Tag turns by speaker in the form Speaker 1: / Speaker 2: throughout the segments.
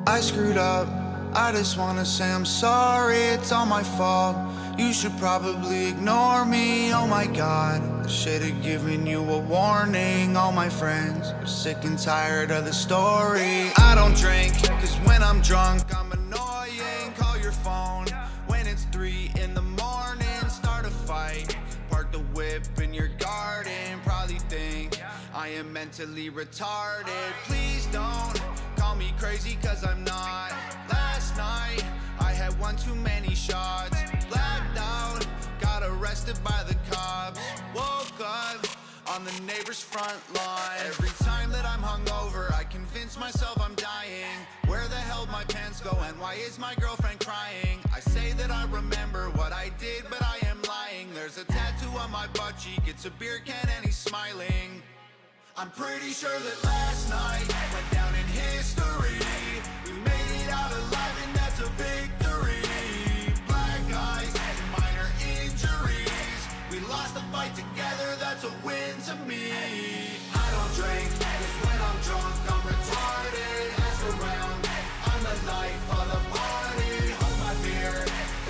Speaker 1: I screwed up, I just wanna say I'm sorry, it's all my fault. You should probably ignore me, oh my god. I should've given you a warning. All my friends are sick and tired of the story. I don't drink, cause when I'm drunk I'm annoying. Call your phone when it's 3 in the morning. Start a fight, park the whip in your garden. Probably think I am mentally retarded. Please don't call me crazy cause I'm not. Last night I had one too many shots. Blacked out, got arrested by the cops. Woke up on the neighbor's front lawn. Every time that I'm hungover I convince myself I'm dying. Where the hell my pants go and why is my girlfriend crying? I say that I remember what I did but I am lying. There's a tattoo on my butt cheek, it's a beer can and he's smiling. I'm pretty sure that last night went down in history. We made it out alive and that's a victory. Black eyes and minor injuries. We lost the fight together, that's a win to me. I don't drink, cause when I'm drunk I'm retarded. Ask around, I'm the life of the party. Hold my beer,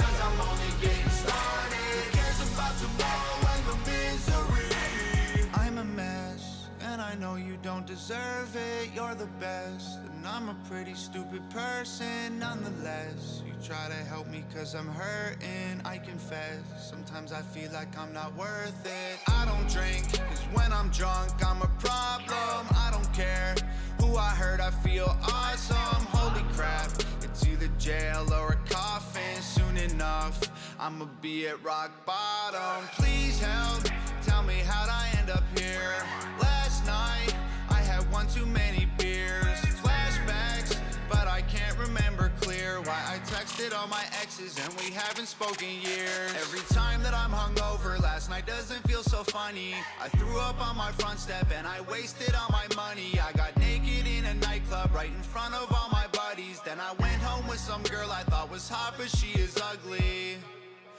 Speaker 1: cause I'm only getting started. Who cares about tomorrow and the misery? I'm a mess, and I know you don't deserve it. You're the best, and I'm a pretty stupid person nonetheless. You try to help me cause I'm hurting, I confess. Sometimes I feel like I'm not worth it. I don't drink, cause when I'm drunk I'm a problem. I don't care who I hurt, I feel awesome. Holy crap, it's either jail or a coffin. Soon enough, I'ma be at rock bottom. Please help, tell me how'd I end up here. Last night, I had one too many beers. Flashbacks, but I can't remember clear why I texted all my exes and we haven't spoken years. Every time that I'm hungover, last night doesn't feel so funny. I threw up on my front step and I wasted all my money. I got naked in a nightclub right in front of all my buddies. Then I went home with some girl I thought was hot but she is ugly.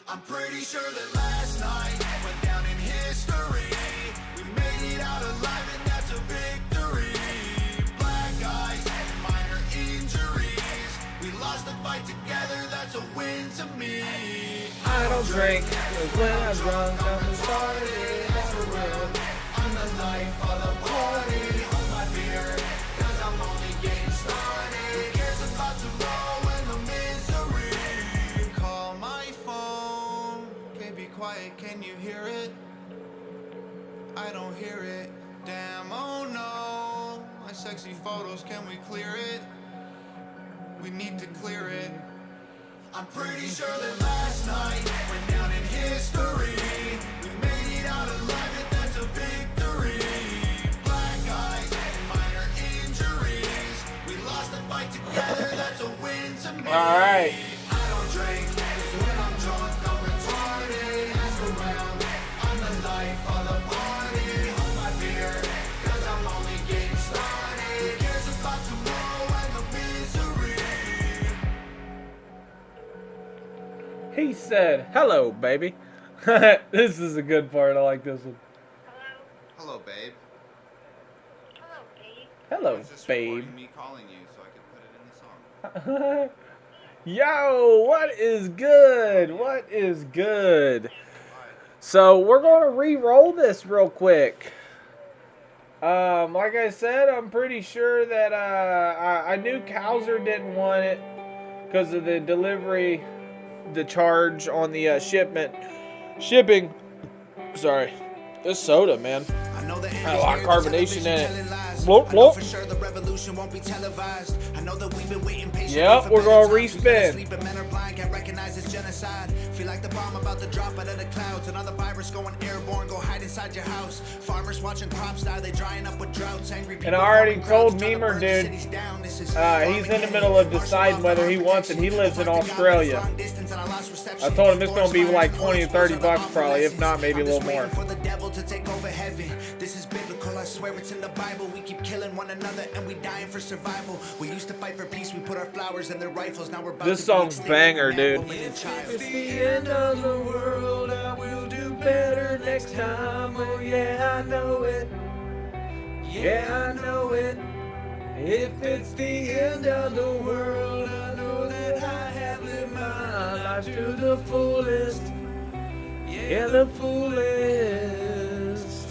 Speaker 1: I'm pretty sure that last night went down in history. We made it out alive and that's a victory. Black eyes and minor injuries. We lost the fight together, that's a win to me.
Speaker 2: I don't drink, cause when I'm drunk I'm retarded. That's around,
Speaker 1: I'm the life of the party. Hold my beer, cause I'm only getting started. Who cares about tomorrow and the misery? Call my phone, can't be quiet, can you hear it? I don't hear it, damn, oh no. My sexy photos, can we clear it? We need to clear it. I'm pretty sure that last night went down in history. We made it out alive and that's a victory. Black eyes and minor injuries. We lost the fight together, that's a win to me.
Speaker 2: Alright.
Speaker 1: I don't drink, cause when I'm drunk I'm retarded. Ask around, I'm the life of the party. Hold my beer, cause I'm only getting started. Who cares about tomorrow and the misery?
Speaker 2: he said, hello, baby. This is a good part. I like this one.
Speaker 1: Hello, babe.
Speaker 3: Hello, babe.
Speaker 2: Hello,
Speaker 1: I was just
Speaker 2: babe.
Speaker 1: recording me calling you so I could put it in the song.
Speaker 2: Yo, what is good? What is good? So we're going to re-roll this real quick. Like I said, I'm pretty sure that I knew Kowser didn't want it because of the delivery, the charge on the shipping. Sorry, this soda, man.
Speaker 1: I know the
Speaker 2: A lot of carbonation in it.
Speaker 1: Bloop,
Speaker 2: Bloop, bloop.
Speaker 1: For sure the revolution won't be televised. I know that we've been waiting patiently.
Speaker 2: Yep, we're gonna respin.
Speaker 1: Sleeping men are blind, can't recognize it's genocide. Feel like the bomb about to drop out of the clouds. Another virus going airborne, go hide inside your house. Farmers watching crops die, they drying up with droughts. Angry people.
Speaker 2: And I already
Speaker 1: farming
Speaker 2: told
Speaker 1: crowds, trying to
Speaker 2: Memer,
Speaker 1: burn
Speaker 2: dude,
Speaker 1: cities down. This is
Speaker 2: he's in the middle of deciding whether he wants it. He lives in Australia. I told him it's gonna be like 20 or 30 bucks probably, if not maybe a little more.
Speaker 1: For the devil to take over heaven. This is biblical, I swear it's in the Bible. We keep killing one another and we dying for survival. We used to fight for peace, we put our flowers in their rifles. Now we're about
Speaker 2: This
Speaker 1: to
Speaker 2: song's
Speaker 1: be
Speaker 2: banger, dude.
Speaker 1: It's
Speaker 2: the end of the world, I will do better next time. Oh yeah, I know it. Yeah, I know it. If it's the end of the world, I know that I have lived my life to the fullest. Yeah, the fullest.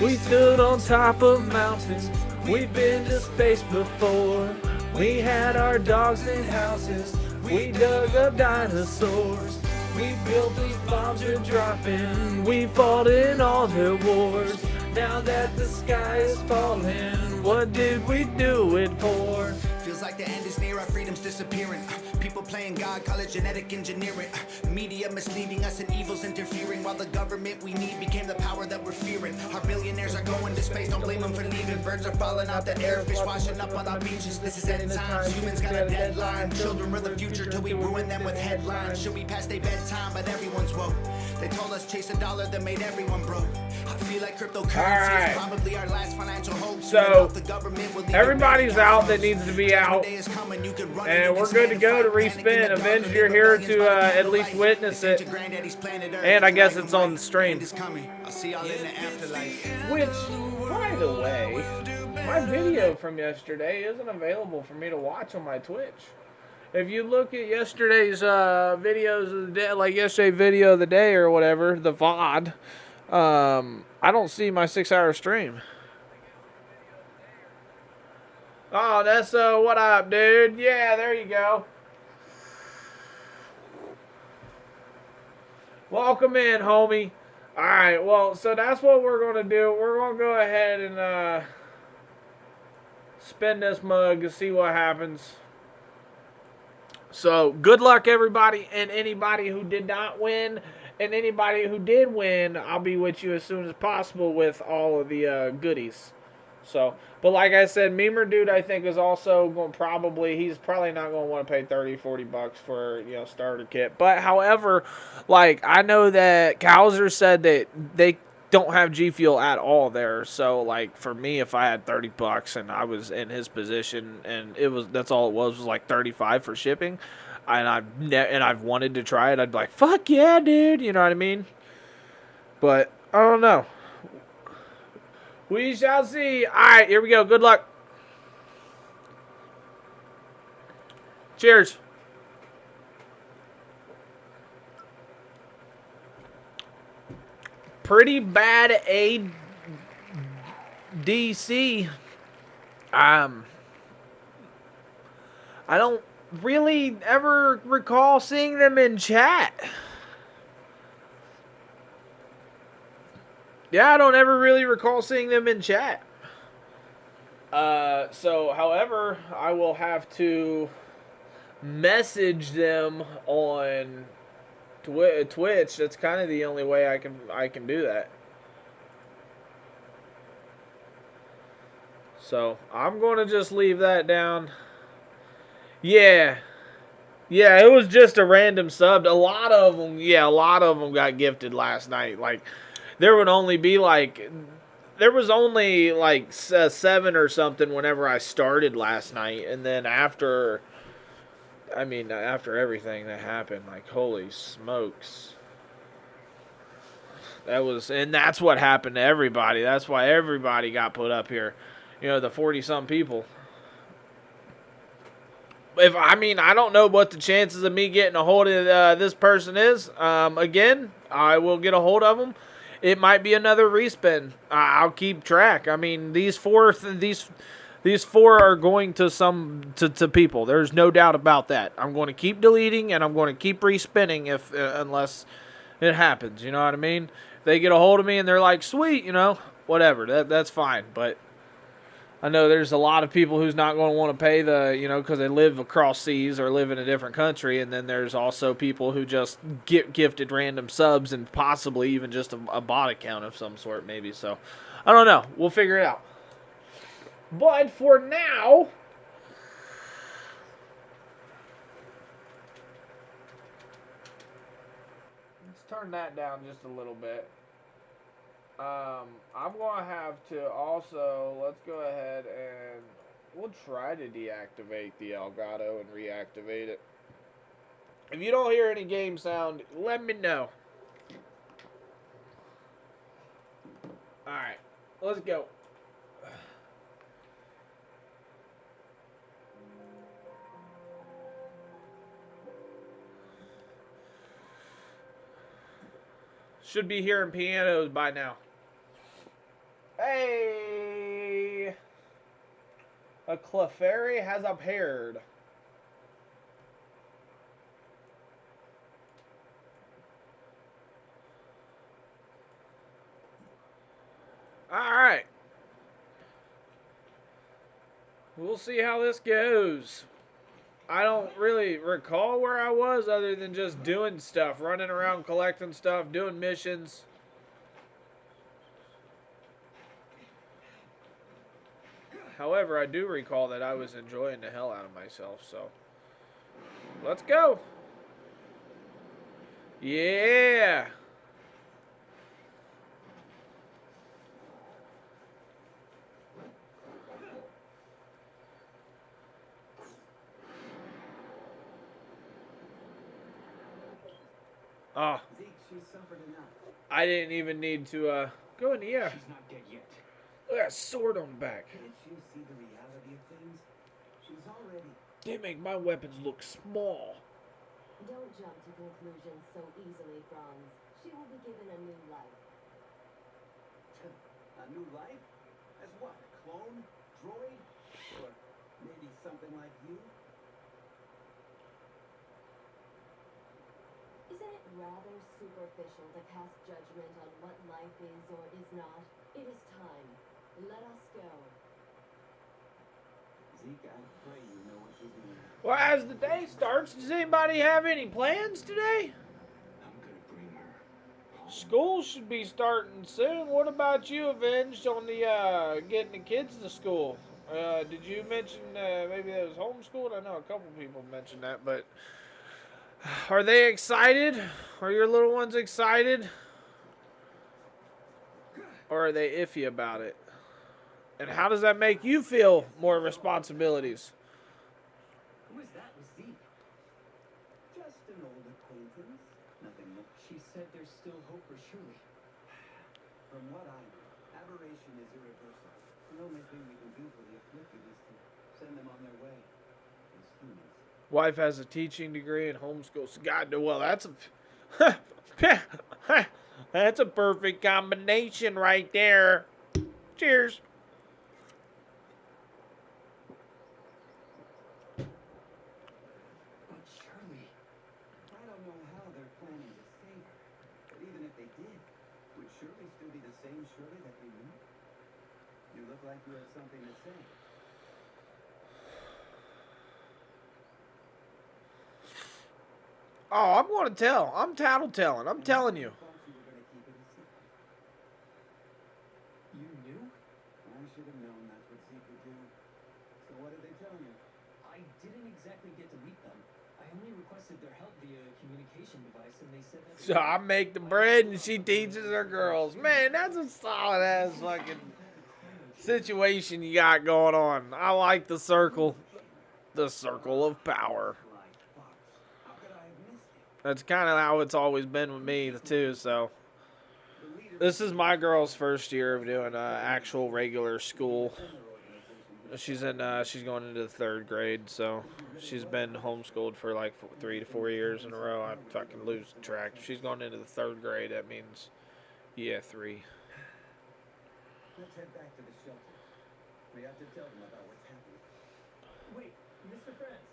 Speaker 2: We stood on top of mountains. We've been to space before. We had our dogs in houses. We dug up dinosaurs. We built these bombs are dropping. We fought in all their wars. Now that the sky is falling, what did we do it for?
Speaker 1: Feels like the end is near, our freedom's disappearing. People playing God, call it genetic engineering. Media misleading us and evil's interfering. While the government we need became the power that we're fearing. Our billionaires are going to space, don't blame them for leaving. Birds are falling out the air, fish washing up on our beaches. This is end times, humans got a deadline. Children are the future till we ruin them with headlines. Should we pass their bedtime, but everyone's woke. They told us chase a dollar that made everyone broke. I feel like cryptocurrency is probably our last financial hope.
Speaker 2: So, everybody's out that needs to be out. And we're good to go to respin. Avenged, you're here to at least witness it. And I guess it's on the stream. Which, by the way, my video from yesterday isn't available for me to watch on my Twitch. If you look at yesterday's videos of the day, like yesterday's video of the day or whatever, the VOD, I don't see my 6-hour stream. Oh, that's what up, dude? Yeah, there you go. Welcome in, homie. All right, well, so that's what we're going to do. We're going to go ahead and spin this mug and see what happens. So, good luck, everybody, and anybody who did not win, and anybody who did win, I'll be with you as soon as possible with all of the goodies. So, but like I said, Memer Dude, I think, is also going he's probably not going to want to pay 30, 40 bucks for, starter kit. But, however, like, I know that Kowser said that they don't have G Fuel at all there. So, like, for me, if I had 30 bucks and I was in his position and that's all it was like 35 for shipping, and I've wanted to try it, I'd be like, fuck yeah, dude. You know what I mean? But, I don't know. We shall see. All right, here we go. Good luck. Cheers. Pretty bad ADC. I don't really ever recall seeing them in chat. Yeah, I don't ever really recall seeing them in chat. So, however, I will have to message them on Twitch. That's kind of the only way I can do that. So, I'm going to just leave that down. Yeah. Yeah, it was just a random sub. A lot of them got gifted last night. Like, there was only like 7 or something whenever I started last night. And then after everything that happened, like, holy smokes. That's what happened to everybody. That's why everybody got put up here. The 40-some people. I don't know what the chances of me getting a hold of this person is. Again, I will get a hold of them. It might be another respin. I'll keep track. These four are going to people. There's no doubt about that. I'm going to keep deleting and I'm going to keep respinning unless it happens. You know what I mean? If they get a hold of me and they're like, sweet, whatever. That's fine. But I know there's a lot of people who's not going to want to pay because they live across seas or live in a different country. And then there's also people who just get gifted random subs and possibly even just a bot account of some sort, maybe. So, I don't know. We'll figure it out. But for now, let's turn that down just a little bit. I'm going to have to also, let's go ahead and we'll try to deactivate the Elgato and reactivate it. If you don't hear any game sound, let me know. Alright, let's go. Should be hearing pianos by now. Hey! A Clefairy has appeared. Alright. We'll see how this goes. I don't really recall where I was other than just doing stuff, running around collecting stuff, doing missions. However, I do recall that I was enjoying the hell out of myself, so let's go. Yeah. Oh,
Speaker 4: Zeke, she's suffered enough.
Speaker 2: I didn't even need to go in the air.
Speaker 4: She's not dead yet.
Speaker 2: Look at that sword on the back.
Speaker 4: Can't you see the reality of things? She's already...
Speaker 2: They make my weapons look small.
Speaker 5: Don't jump to conclusions so easily, Franz. She will be given a new life.
Speaker 4: A new life? As what? A clone? Droid? Or maybe something like you?
Speaker 5: Isn't it rather superficial to cast judgment on what life is or is not? It is time. Let us go.
Speaker 4: Zeke, I pray you know what you're doing.
Speaker 2: Well, as the day starts, does anybody have any plans today?
Speaker 4: I'm gonna bring her home.
Speaker 2: School should be starting soon. What about you, Avenged, on the getting the kids to school? Did you mention maybe that was homeschooled? I know a couple people mentioned that, but are they excited? Are your little ones excited? Or are they iffy about it? And how does that make you feel more responsibilities?
Speaker 4: Who is that with Zeke? Just an old acquaintance. Nothing more. She said there's still hope for Shirley. From what I know, aberration is irreversible. The only thing we can do for the afflicted is to send them on their way as humans.
Speaker 2: Wife has a teaching degree in homeschools. God, well, that's a that's a perfect combination right there. Cheers.
Speaker 4: But Shirley, I don't know how they're planning to save her. But even if they did, would Shirley still be the same Shirley that we knew? You look like you have something to say.
Speaker 2: Oh, I'm going to tell. I'm tattletelling. I'm telling you.
Speaker 4: I thought you were going to keep it a secret. You knew? I should have known that's what Zeke would do. So what did they tell you?
Speaker 6: I didn't exactly get to meet them. I only requested their help via a communication device, and they said that...
Speaker 2: So I make the bread and she teaches her girls. Man, that's a solid ass fucking situation you got going on. I like the circle. The circle of power.
Speaker 4: Like, Fox, how could I have missed it?
Speaker 2: That's kind of how it's always been with me, too, so.
Speaker 4: The leader
Speaker 2: This is my girl's first year of doing actual regular school. She's going into the 3rd grade, so she's been homeschooled for like 3 to 4 years in a row. I fucking lose track. She's going into the 3rd grade. That means, yeah, 3.
Speaker 4: Let's head back to the shelter. We have to tell them about what's happening.
Speaker 6: Wait, Mr. Franz,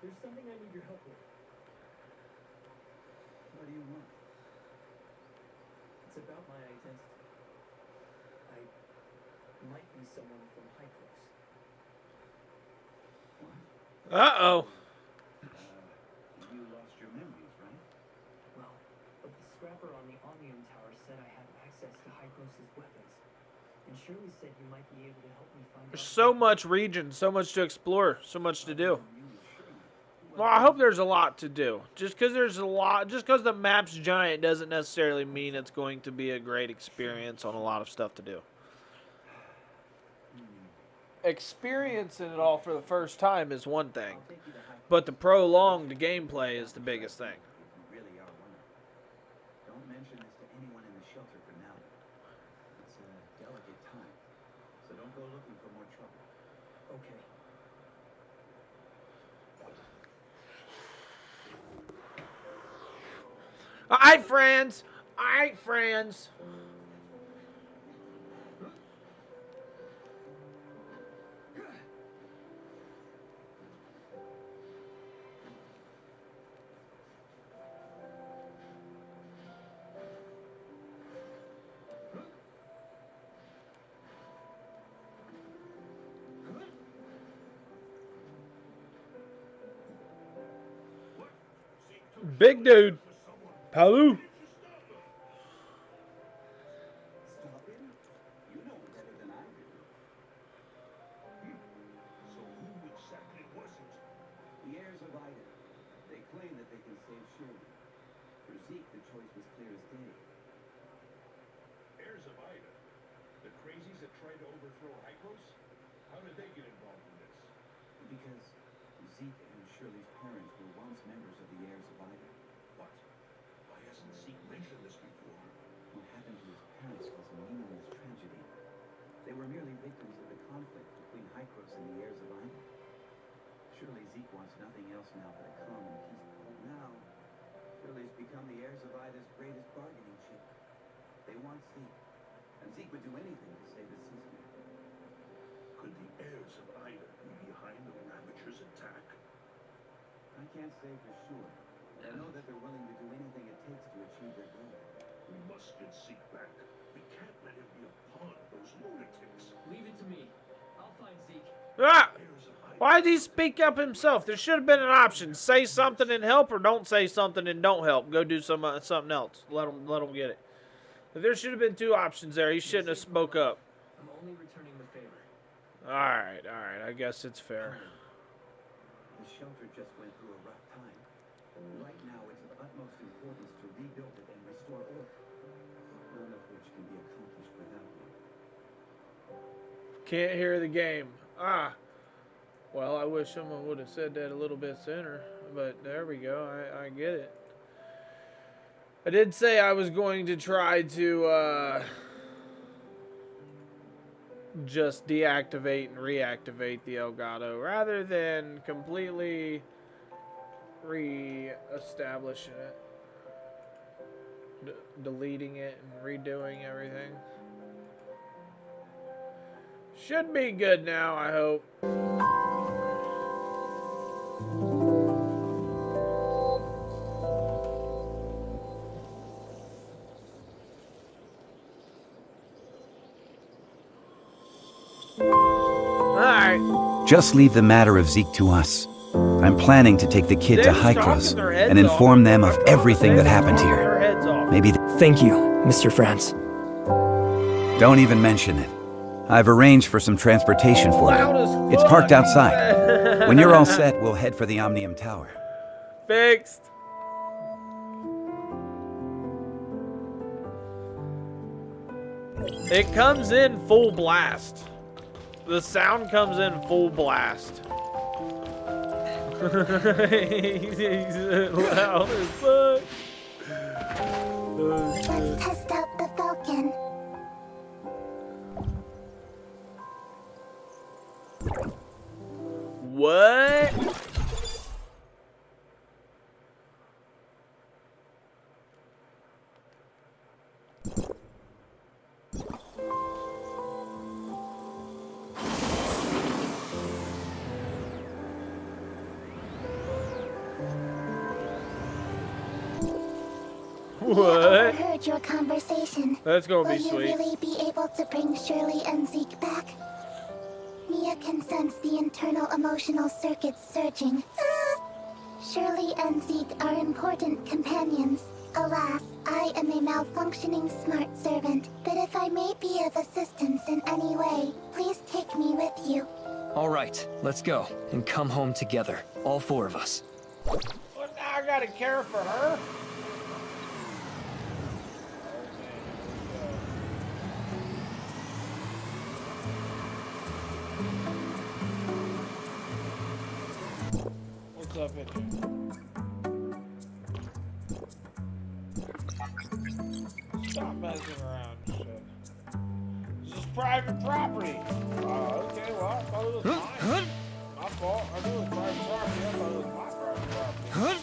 Speaker 6: there's something I need your help with.
Speaker 4: What do you want?
Speaker 6: It's about my identity. I might be someone from Hycross.
Speaker 4: What?
Speaker 2: Uh-oh.
Speaker 4: You lost your memories, right?
Speaker 6: Well, but the scrapper on the Omnium Tower said I have access to Hycross's weapons. And Shirley said you might be able to help me find
Speaker 2: There's
Speaker 6: out...
Speaker 2: so much region, so much to explore, so much to do.
Speaker 4: You were sure.
Speaker 2: Well, I hope there's a lot to do. Just because the map's giant doesn't necessarily mean it's going to be a great experience on a lot of stuff to do. Experiencing it all for the first time is one thing,
Speaker 4: I'll take you to Hycross.
Speaker 2: but the prolonged gameplay is the biggest thing.
Speaker 4: If you really are one of them. Don't mention this to anyone in the shelter for now. It's a delicate time, so don't go looking for more trouble.
Speaker 6: Okay.
Speaker 2: Alright, friends. Alright, friends. Big dude. Palu.
Speaker 4: Stop him? You know him better than I do.
Speaker 7: So who exactly was it?
Speaker 4: The heirs of Ida. They claim that they can save Shirley. For Zeke, the choice was clear as day.
Speaker 7: Heirs of Ida? The crazies that tried to overthrow Hykros? How did they get involved in this?
Speaker 4: Because Zeke and Shirley's parents were once members of the heirs of Ida.
Speaker 7: What? Why hasn't Zeke mentioned this before?
Speaker 4: What happened to his parents was a meaningless tragedy. They were merely victims of the conflict between Hykros and the heirs of Ida. Surely Zeke wants nothing else now but a common peace. But now, Shirley's become the heirs of Ida's greatest bargaining chip. They want Zeke, and Zeke would do anything to save his sister.
Speaker 7: Could the heirs of Ida be behind the Ravagers' attack?
Speaker 4: I can't say for sure, but I know that they're willing to do anything it takes to achieve their goal.
Speaker 7: We must get Zeke back. We can't let him be a pawn of those lunatics.
Speaker 6: Leave it to me. I'll find Zeke.
Speaker 2: Ah!
Speaker 7: Heirs of Ida.
Speaker 2: Why did he speak up himself? There should have been an option. Say something and help, or don't say something and don't help. Go do something else. Let him get it. But there should have been two options there. He shouldn't have spoke up.
Speaker 6: I'm only returning the favor.
Speaker 2: All right. I guess it's fair.
Speaker 4: The shelter just went through a rough time. Right now, it's of utmost importance to rebuild it and restore order. None of which can be accomplished without you.
Speaker 2: Can't hear the game. Ah. Well, I wish someone would have said that a little bit sooner. But there we go. I get it. I did say I was going to try to just deactivate and reactivate the Elgato rather than completely re-establishing it. Deleting it and redoing everything. Should be good now, I hope. Alright.
Speaker 8: Just leave the matter of Zeke to us. I'm planning to take the kid to
Speaker 2: They're just
Speaker 8: Hykros
Speaker 2: talking their heads
Speaker 8: and inform
Speaker 2: off.
Speaker 8: them of everything that happened
Speaker 2: Their
Speaker 8: here.
Speaker 2: heads off.
Speaker 8: Maybe
Speaker 9: Thank you, Mr. Franz.
Speaker 8: don't even mention it. I've arranged for some transportation for
Speaker 2: Loud as
Speaker 8: you. It's
Speaker 2: fuck.
Speaker 8: parked outside. When you're all set, we'll head for the Omnium Tower.
Speaker 2: Fixed. It comes in full blast. The sound comes in full blast. He's loud as fuck. Oh, shit.
Speaker 3: Let's test out the Falcon.
Speaker 2: What?
Speaker 3: We
Speaker 2: What?
Speaker 3: overheard your conversation.
Speaker 2: That's gonna
Speaker 3: Will
Speaker 2: be
Speaker 3: you
Speaker 2: sweet.
Speaker 3: really be able to bring Shirley and Zeke back? Mia can sense the internal emotional circuits surging. Shirley and Zeke are important companions. Alas, I am a malfunctioning smart servant, but if I may be of assistance in any way, please take me with you.
Speaker 9: All right, let's go and come home together, all four of us.
Speaker 2: Well, now I gotta care for her. What's up in here? Stop messing around and shit. This is private property. Okay, well, I thought it was mine. My fault. I knew it was private property. I thought it was my private property.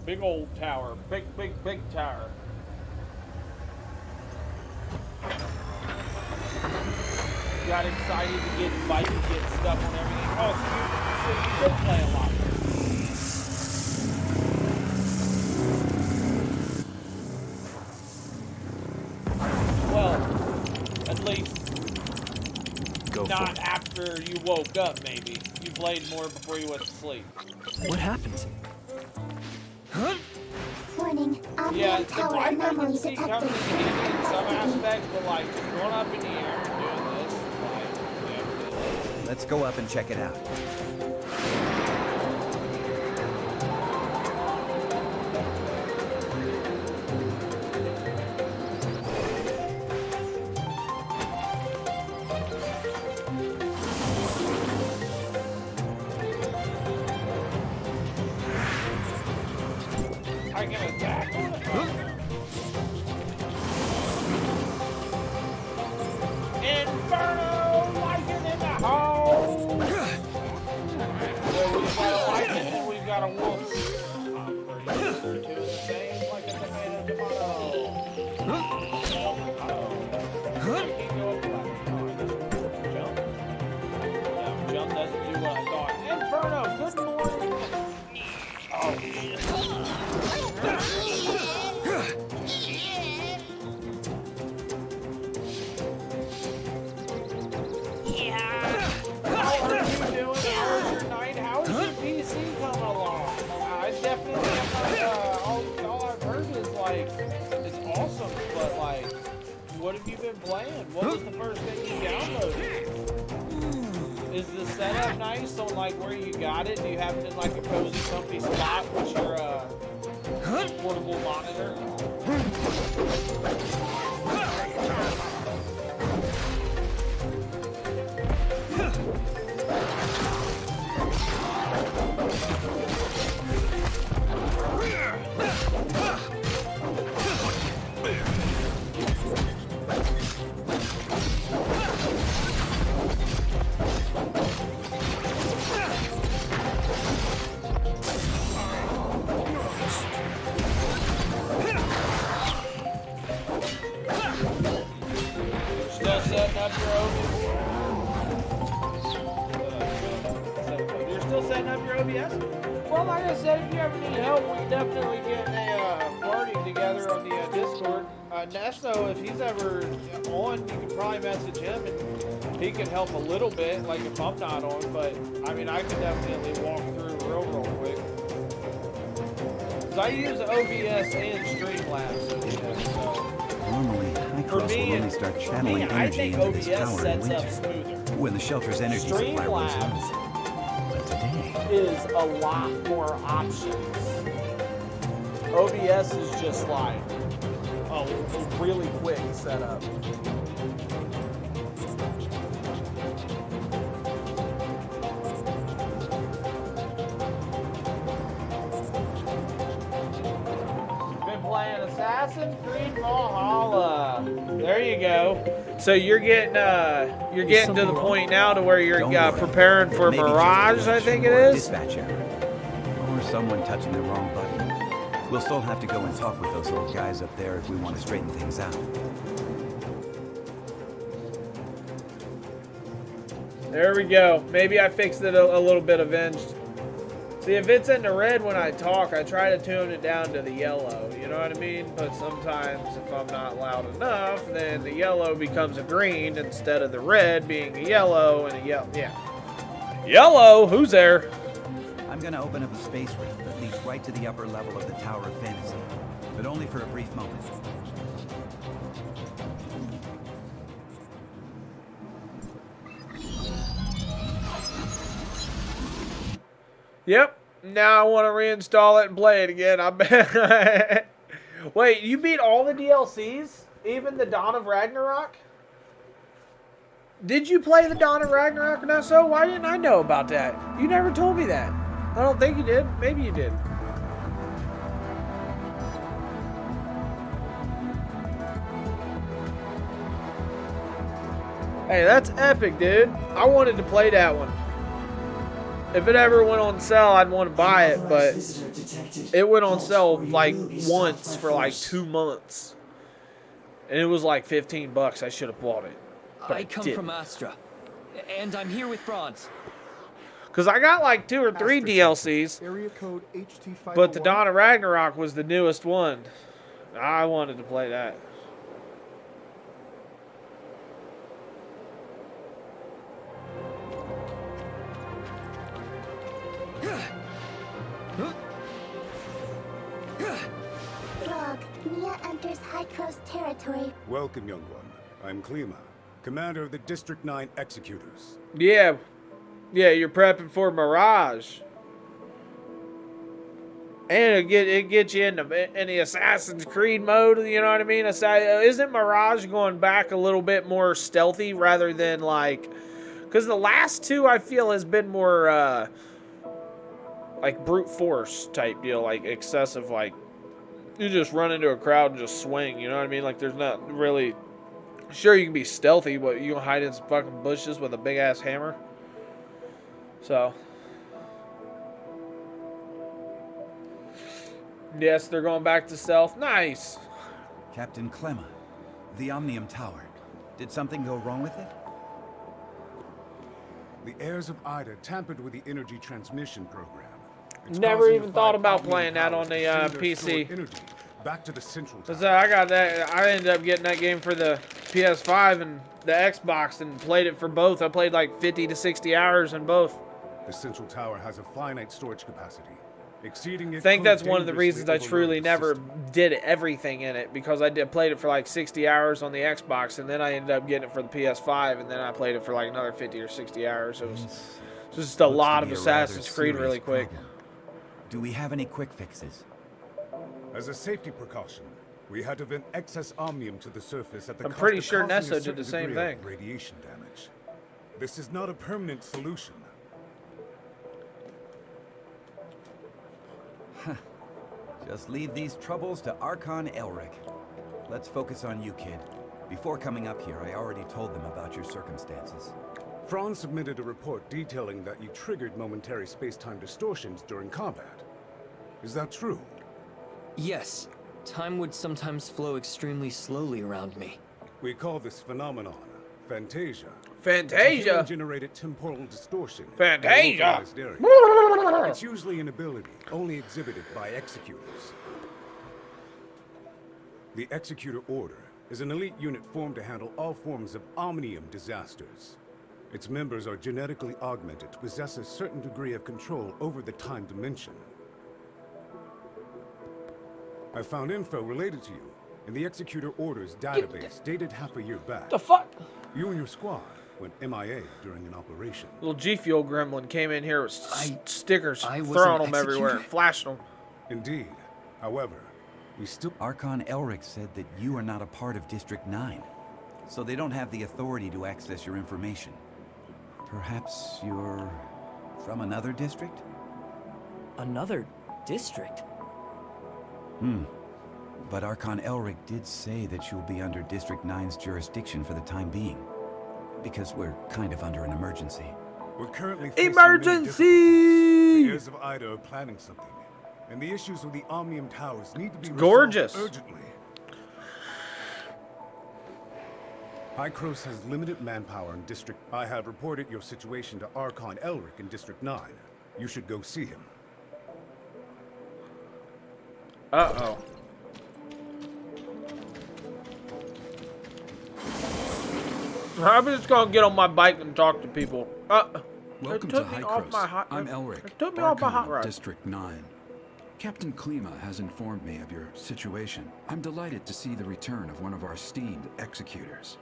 Speaker 2: Big old tower. Big tower. Got excited to get invited to get stuff on everything. Oh, so you did play a lot. Well, at least
Speaker 8: Go
Speaker 2: not
Speaker 8: for it.
Speaker 2: after you woke up, maybe. You played more before you went to sleep.
Speaker 9: What happened? Huh?
Speaker 3: Warning,
Speaker 2: Yeah,
Speaker 3: ambient
Speaker 2: the
Speaker 3: tower
Speaker 2: blind hide
Speaker 3: anomaly
Speaker 2: and seek comes
Speaker 3: detected.
Speaker 2: in handy in some
Speaker 3: Investigate.
Speaker 2: aspects, but like going up in the air and doing this, like, yeah.
Speaker 8: Let's go up and check it out.
Speaker 2: I can attack. Inferno! Lightning in the hole! So we've got a lightning and we've got a wolf. I'm pretty sure they're two of the same, like a tomato. We can go up the ladder. Oh, I guess jump. No, jump doesn't do what I thought. Inferno, good morning. Oh, how are you doing? How was your night? How is your PC coming along? I definitely have all I've heard is like it's awesome, but like, what have you been playing? What was the first thing you downloaded? Is the setup nice on like where you got it? Do you have it in like a cozy, comfy spot with your portable monitor? Still setting up your OBS? You're still setting up your OBS? Well, like I said, if you ever need help, we can definitely get a party together on the Discord. Nesto, if he's ever on, you can probably message him and he can help a little bit, like if I'm not on, but I mean, I can definitely walk through real quick. Because I use OBS and Streamlabs OBS, so.
Speaker 8: Normally, Hycross will only start channeling
Speaker 2: I
Speaker 8: energy
Speaker 2: think
Speaker 8: into
Speaker 2: OBS
Speaker 8: this tower in
Speaker 2: sets up
Speaker 8: winter,
Speaker 2: smoother.
Speaker 8: when the shelter's energy supply runs
Speaker 2: Streamlabs
Speaker 8: low. But today,
Speaker 2: is a lot more options. OBS is just like a really quick setup. Been playing Assassin's Creed Valhalla. There you go. So you're getting to the point now to where you're
Speaker 8: don't worry.
Speaker 2: preparing for
Speaker 8: It may be just
Speaker 2: Mirage,
Speaker 8: a
Speaker 2: I think
Speaker 8: glitch
Speaker 2: it
Speaker 8: or a
Speaker 2: is.
Speaker 8: dispatch error, or someone touching the wrong button. We'll still have to go and talk with those old guys up there if we want to straighten things out.
Speaker 2: There we go. Maybe I fixed it a little bit avenged. See, if it's in the red when I talk, I try to tune it down to the yellow. You know what I mean? But sometimes if I'm not loud enough, then the yellow becomes a green instead of the red being a yellow and a yellow. Yeah. Yellow? Who's there?
Speaker 8: I'm gonna open up a space rift that leads right to the upper level of the Tower of Fantasy, but only for a brief moment.
Speaker 2: Yep. Now I want to reinstall it and play it again. I bet. Wait, you beat all the DLCs? Even the Dawn of Ragnarok? Did you play the Dawn of Ragnarok? No, so why didn't I know about that? You never told me that. I don't think you did. Maybe you did. Hey, that's epic, dude. I wanted to play that one. If it ever went on sale, I'd want to buy it, but it went on sale like once for like 2 months. And it was like 15 bucks. I should have bought it. But
Speaker 9: I come
Speaker 2: didn't.
Speaker 9: from Astra, and I'm here with Franz.
Speaker 2: Because I got like 2 or 3 DLCs,
Speaker 10: Area code HT501.
Speaker 2: but the Dawn of Ragnarok was the newest one. I wanted to play that.
Speaker 3: Log, Mia enters High Coast territory.
Speaker 11: Welcome, young one. I'm Klima, commander of the District 9 Executors.
Speaker 2: Yeah, you're prepping for Mirage. And it gets you in the Assassin's Creed mode, you know what I mean? Isn't Mirage going back a little bit more stealthy rather than like... Because the last 2 I feel has been more like brute force type deal, like excessive, like you just run into a crowd and just swing, you know what I mean? Like there's not really... Sure, you can be stealthy, but you can hide in some fucking bushes with a big ass hammer. So... Yes, they're going back to stealth. Nice.
Speaker 8: Captain Clemma, the Omnium Tower. Did something go wrong with it?
Speaker 11: The heirs of Ida tampered with the energy transmission program. It's
Speaker 2: Never
Speaker 11: causing
Speaker 2: even
Speaker 11: the
Speaker 2: thought
Speaker 11: 5
Speaker 2: about
Speaker 11: Omnium
Speaker 2: playing that
Speaker 11: towers
Speaker 2: on the
Speaker 11: to send their
Speaker 2: PC.
Speaker 11: stored energy back to the central tower.
Speaker 2: Cause I got that. I ended up getting that game for the PS5 and the Xbox and played it for both. I played like 50 to 60 hours in both.
Speaker 11: The central tower has a finite storage capacity. Exceeding it
Speaker 2: I think
Speaker 11: could
Speaker 2: that's one of the
Speaker 11: dangerously
Speaker 2: reasons I
Speaker 11: overload
Speaker 2: truly
Speaker 11: the
Speaker 2: never
Speaker 11: system.
Speaker 2: did everything in it, because I played it for like 60 hours on the Xbox, and then I ended up getting it for the PS5, and then I played it for like another 50 or 60 hours. It was just a
Speaker 8: Looks
Speaker 2: lot
Speaker 8: to
Speaker 2: of
Speaker 8: be a
Speaker 2: Assassin's
Speaker 8: rather
Speaker 2: Creed
Speaker 8: serious
Speaker 2: really quick.
Speaker 8: problem. Do we have any quick fixes?
Speaker 11: As a safety precaution, we had to vent excess omnium to the surface at the
Speaker 2: I'm
Speaker 11: cost
Speaker 2: pretty
Speaker 11: of
Speaker 2: sure
Speaker 11: causing a
Speaker 2: Nessa did
Speaker 11: certain
Speaker 2: the same
Speaker 11: degree of
Speaker 2: thing.
Speaker 11: Radiation damage. This is not a permanent solution.
Speaker 8: Just leave these troubles to Archon Elric. Let's focus on you, kid. Before coming up here, I already told them about your circumstances.
Speaker 11: Franz submitted a report detailing that you triggered momentary space-time distortions during combat. Is that true?
Speaker 9: Yes, time would sometimes flow extremely slowly around me.
Speaker 11: We call this phenomenon Fantasia.
Speaker 2: Fantasia?
Speaker 11: Generated temporal distortion. in a
Speaker 2: Fantasia?
Speaker 11: localized area. It's usually an ability only exhibited by executors. The Executor Order is an elite unit formed to handle all forms of omnium disasters. Its members are genetically augmented to possess a certain degree of control over the time dimension. I found info related to you in the Executor Order's database dated half a year back.
Speaker 2: The fuck?
Speaker 11: You and your squad went MIA during an operation.
Speaker 2: Little G Fuel gremlin came in here with stickers,
Speaker 9: I was
Speaker 2: throwing
Speaker 9: an
Speaker 2: them everywhere,
Speaker 9: executor?
Speaker 2: flashing them.
Speaker 11: Indeed. However, we still...
Speaker 8: Archon Elric said that you are not a part of District 9, so they don't have the authority to access your information. Perhaps you're from another district?
Speaker 9: Another district?
Speaker 8: But Archon Elric did say that you'll be under District 9's jurisdiction for the time being. Because we're kind of under an emergency.
Speaker 11: We're currently facing many difficulties.
Speaker 2: Emergency!
Speaker 11: The heirs of Ida are planning something, and the issues with the Omnium Towers need to be resolved
Speaker 2: Gorgeous.
Speaker 11: urgently. Hykros has limited manpower in District... I have reported your situation to Archon Elric in District 9. You should go see him.
Speaker 2: Uh-oh. I'm just gonna get on my bike and talk to people.
Speaker 12: Welcome
Speaker 2: it
Speaker 12: to
Speaker 2: took me off my
Speaker 12: Hykros.
Speaker 2: hot-
Speaker 12: I'm Elric,
Speaker 2: It took me off my
Speaker 12: Archon
Speaker 2: hot rod.
Speaker 12: of District 9. Captain Klima has informed me of your situation. I'm delighted to see the return of one of our esteemed executors.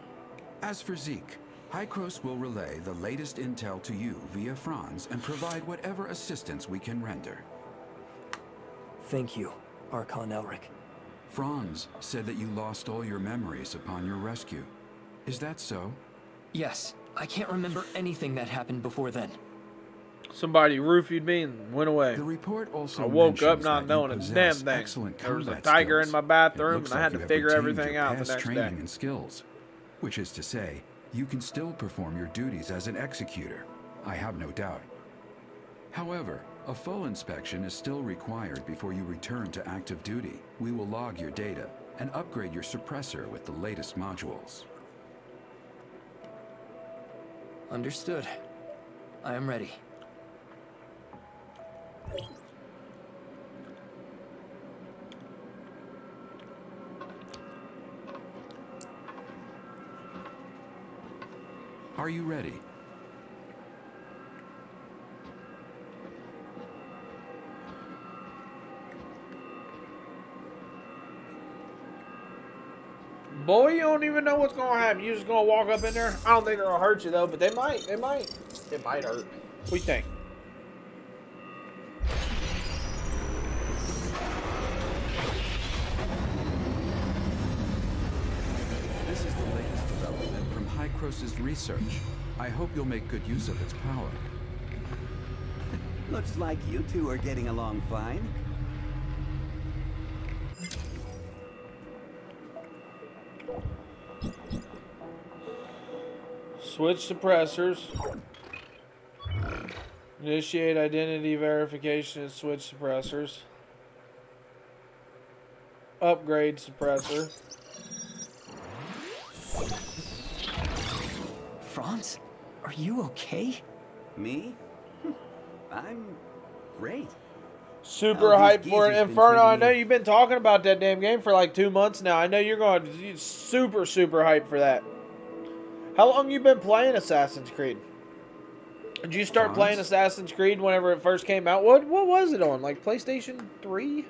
Speaker 12: As for Zeke, Hykros will relay the latest intel to you via Franz and provide whatever assistance we can render.
Speaker 9: Thank you, Archon Elric.
Speaker 12: Franz said that you lost all your memories upon your rescue. Is that so?
Speaker 9: Yes, I can't remember anything that happened before then.
Speaker 2: Somebody roofied me and went away.
Speaker 12: The report also
Speaker 2: I woke up
Speaker 12: mentions
Speaker 2: not
Speaker 12: that
Speaker 2: knowing
Speaker 12: you
Speaker 2: a damn
Speaker 12: possess
Speaker 2: thing.
Speaker 12: excellent
Speaker 2: There was a
Speaker 12: combat
Speaker 2: tiger in
Speaker 12: skills.
Speaker 2: my bathroom,
Speaker 12: It looks
Speaker 2: and I had
Speaker 12: like
Speaker 2: to
Speaker 12: you
Speaker 2: figure
Speaker 12: have retained
Speaker 2: everything
Speaker 12: your
Speaker 2: out the
Speaker 12: past
Speaker 2: next
Speaker 12: training
Speaker 2: day.
Speaker 12: and skills, which is to say, you can still perform your duties as an executor. I have no doubt. However, a full inspection is still required before you return to active duty. We will log your data and upgrade your suppressor with the latest modules.
Speaker 9: Understood. I am ready.
Speaker 12: Are you ready?
Speaker 2: Boy, you don't even know what's gonna happen. You just gonna walk up in there. I don't think they're gonna hurt you though, but they might. They might. It might hurt. What do you think?
Speaker 12: This is the latest development from Hycross's research. I hope you'll make good use of its power.
Speaker 8: Looks like you two are getting along fine.
Speaker 2: Switch suppressors. Initiate identity verification and switch suppressors. Upgrade suppressor.
Speaker 9: Franz, are you okay?
Speaker 8: Me? I'm great.
Speaker 2: Super
Speaker 8: How have
Speaker 2: hyped
Speaker 8: these
Speaker 2: for it.
Speaker 8: geezers been
Speaker 2: Inferno, I
Speaker 8: treating
Speaker 2: know
Speaker 8: you?
Speaker 2: you've been talking about that damn game for like 2 months now. I know you're going to be super hyped for that. How long you been playing Assassin's Creed? Did you start
Speaker 12: Franz?
Speaker 2: playing Assassin's Creed whenever it first came out? What was it on? Like PlayStation 3?